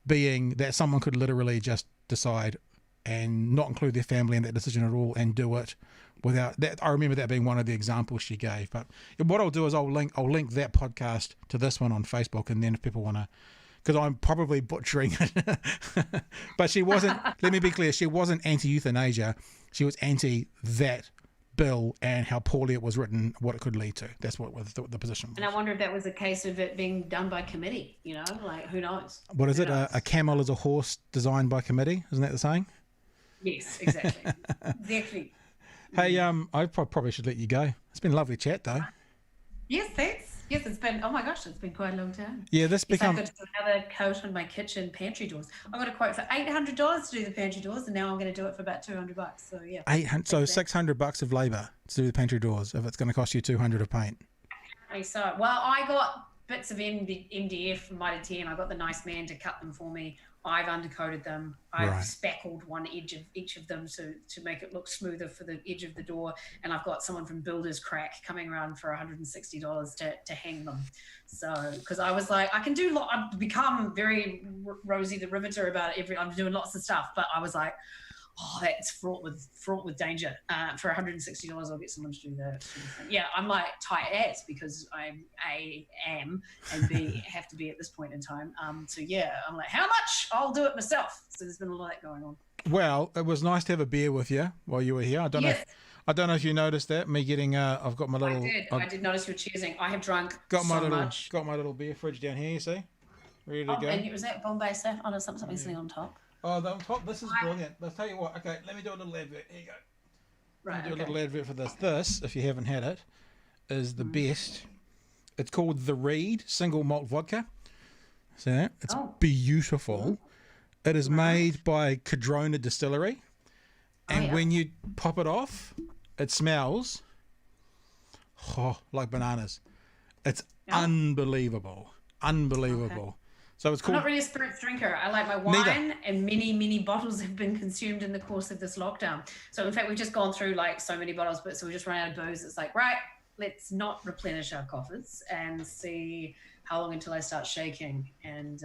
S2: being that someone could literally just decide and not include their family in that decision at all and do it without that. I remember that being one of the examples she gave. But what I'll do is I'll link that podcast to this one on Facebook, and then if people want to, because I'm probably butchering it, but she wasn't, let me be clear, she wasn't anti-euthanasia. She was anti that bill and how poorly it was written, what it could lead to. That's what the position was.
S1: And I wonder if that was a case of it being done by committee, like who knows?
S2: What is it? A camel is a horse designed by committee? Isn't that the saying?
S1: Yes, exactly. Exactly.
S2: Hey, I probably should let you go. It's been a lovely chat, though.
S1: Yes, thanks. Yes, it's been, oh my gosh, it's been quite a long time.
S2: Yeah, this become...
S1: I got to do another coat on my kitchen pantry doors. I got a quote for $800 to do the pantry doors, and now I'm going to do it for about $200. So yeah.
S2: $600 of labour to do the pantry doors if it's going to cost you $200 of paint.
S1: So, well, I got bits of MDF from Mitre 10. I got the nice man to cut them for me. I've undercoated them. I've spackled one edge of each of them to make it look smoother for the edge of the door. And I've got someone from Builder's Crack coming around for $160 to hang them. So, because I was like, I've become very Rosie the Riveter about I'm doing lots of stuff, but I was like, oh, that's fraught with danger. For $160, I'll get someone to do that. Sort of thing. Yeah, I'm like tight ass because I'm A, am, and B, have to be at this point in time. So yeah, I'm like, how much? I'll do it myself. So there's been a lot of that going on.
S2: Well, it was nice to have a beer with you while you were here. I don't know if you noticed that. Me getting I've got my little.
S1: I did notice you were choosing. I have drunk
S2: got my
S1: so
S2: little
S1: much.
S2: got my little beer fridge down here. You see, ready to go.
S1: And was that Bombay stuff? Oh, no, something sitting on top.
S2: Oh, the top. This is brilliant. I'll tell you what. Okay, let me do a little advert. Here you go.
S1: Right.
S2: Do a little advert for this. This, if you haven't had it, is the best. It's called the Reed Single Malt Vodka. See that? It's beautiful. It is made by Cadrona Distillery, and when you pop it off, it smells like bananas. It's unbelievable. Okay. So it's called.
S1: I'm not really a spirits drinker. I like my wine, and many bottles have been consumed in the course of this lockdown. So in fact, we've just gone through like so many bottles, but so we just ran out of booze. It's like, right, let's not replenish our coffers and see how long until I start shaking and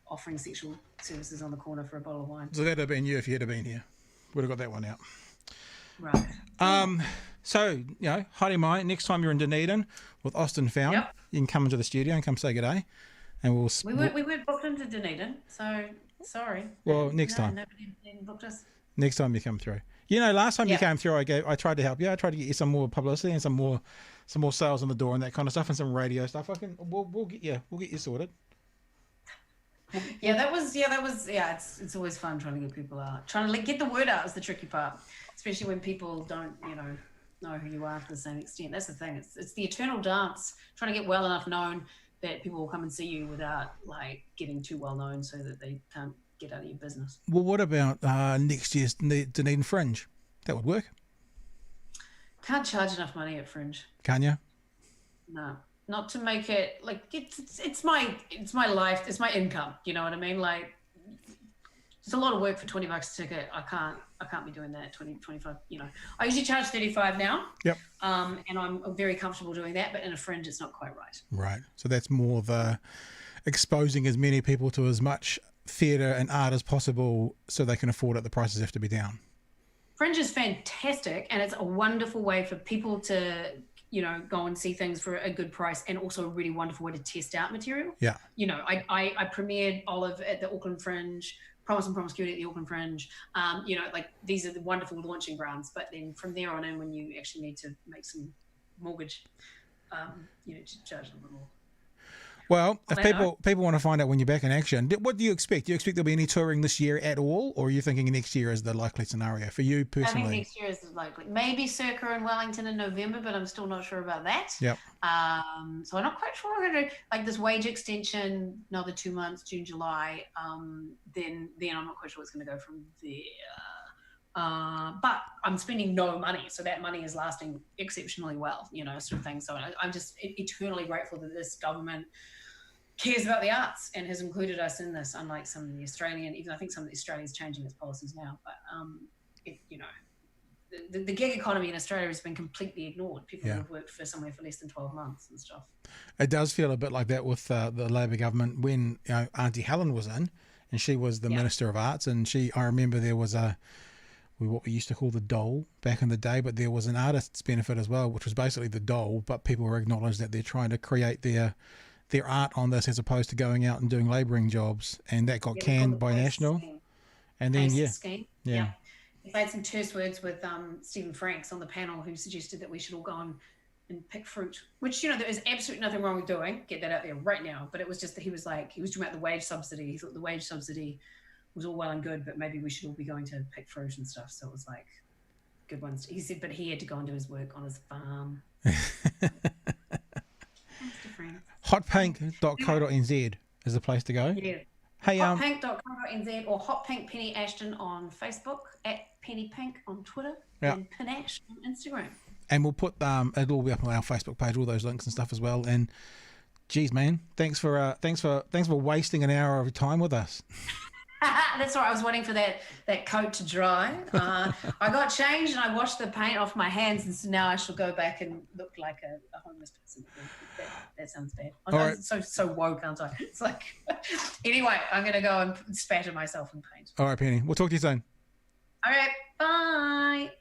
S1: offering sexual services on the corner for a bottle of wine. So
S2: that'd have been you if you had been here. Would have got that one out.
S1: Right.
S2: So, you know, Haere mai, next time you're in Dunedin with Austin Found, you can come into the studio and come say good day. And
S1: we weren't booked into Dunedin, so sorry.
S2: Well, next time.
S1: Nobody booked us.
S2: Next time you come through. You know, last time you came through, I tried to help you. I tried to get you some more publicity and some more sales on the door and that kind of stuff, and some radio stuff. We'll get you sorted.
S1: It's always fun trying to get people out. Trying to get the word out is the tricky part, especially when people don't, know who you are to the same extent. That's the thing. It's the eternal dance, trying to get well enough known that people will come and see you without like getting too well known so that they can't get out of your business.
S2: Well, what about next year's Dunedin Fringe? That would work.
S1: Can't charge enough money at Fringe.
S2: Can you?
S1: No, not to make it like it's my life, it's my income. You know what I mean? Like it's a lot of work for $20 a ticket. I can't be doing that. 20, 25. I usually charge $35 now.
S2: Yep.
S1: And I'm very comfortable doing that, but in a Fringe, it's not quite right.
S2: Right. So that's more the exposing as many people to as much theatre and art as possible, so they can afford it. The prices have to be down.
S1: Fringe is fantastic, and it's a wonderful way for people to, go and see things for a good price, and also a really wonderful way to test out material.
S2: Yeah.
S1: I premiered Olive at the Auckland Fringe, Promise and Promiscuity at the Auckland Fringe. These are the wonderful launching grounds. But then from there on in, when you actually need to make some mortgage, to charge a little more.
S2: Well, if people want to find out when you're back in action, what do you expect? Do you expect there'll be any touring this year at all, or are you thinking next year is the likely scenario for you personally?
S1: I think next year is likely. Maybe Circa in Wellington in November, but I'm still not sure about that.
S2: Yep.
S1: So I'm not quite sure what I'm going to do. Like this wage extension, another 2 months, June, July. Then I'm not quite sure what's going to go from there. But I'm spending no money, so that money is lasting exceptionally well, sort of thing. So I'm just eternally grateful that this government cares about the arts and has included us in this, unlike some of the Australian, even I think some of the Australia's changing its policies now, but the gig economy in Australia has been completely ignored. People have worked for somewhere for less than 12 months and stuff.
S2: It does feel a bit like that with the Labor government when Auntie Helen was in, and she was the Minister of Arts, and I remember there was what we used to call the dole back in the day, but there was an artist's benefit as well, which was basically the dole, but people were acknowledged that they're trying to create their art on this as opposed to going out and doing labouring jobs, and that got canned by National.
S1: Scheme.
S2: And then
S1: yeah. I had some terse words with Stephen Franks on the panel, who suggested that we should all go on and pick fruit, which there is absolutely nothing wrong with doing. Get that out there right now. But it was just that he was talking about the wage subsidy. He thought the wage subsidy was all well and good, but maybe we should all be going to pick fruit and stuff. So it was like good ones. He said, but he had to go and do his work on his farm.
S2: Hotpink.co.nz is the place to go.
S1: Yeah.
S2: Hey,
S1: hotpink.co.nz or hotpink Penny Ashton on Facebook, at Penny Pink on Twitter, and Pinash on Instagram. And
S2: we'll put it'll all be up on our Facebook page, all those links and stuff as well. And geez, man, thanks for wasting an hour of time with us.
S1: That's right. I was waiting for that coat to dry. I got changed and I washed the paint off my hands, and so now I shall go back and look like a homeless person. That sounds bad. Right. So woke, aren't I? It's like anyway, I'm going to go and spatter myself in paint.
S2: All right, Penny. We'll talk to you soon.
S1: All right. Bye.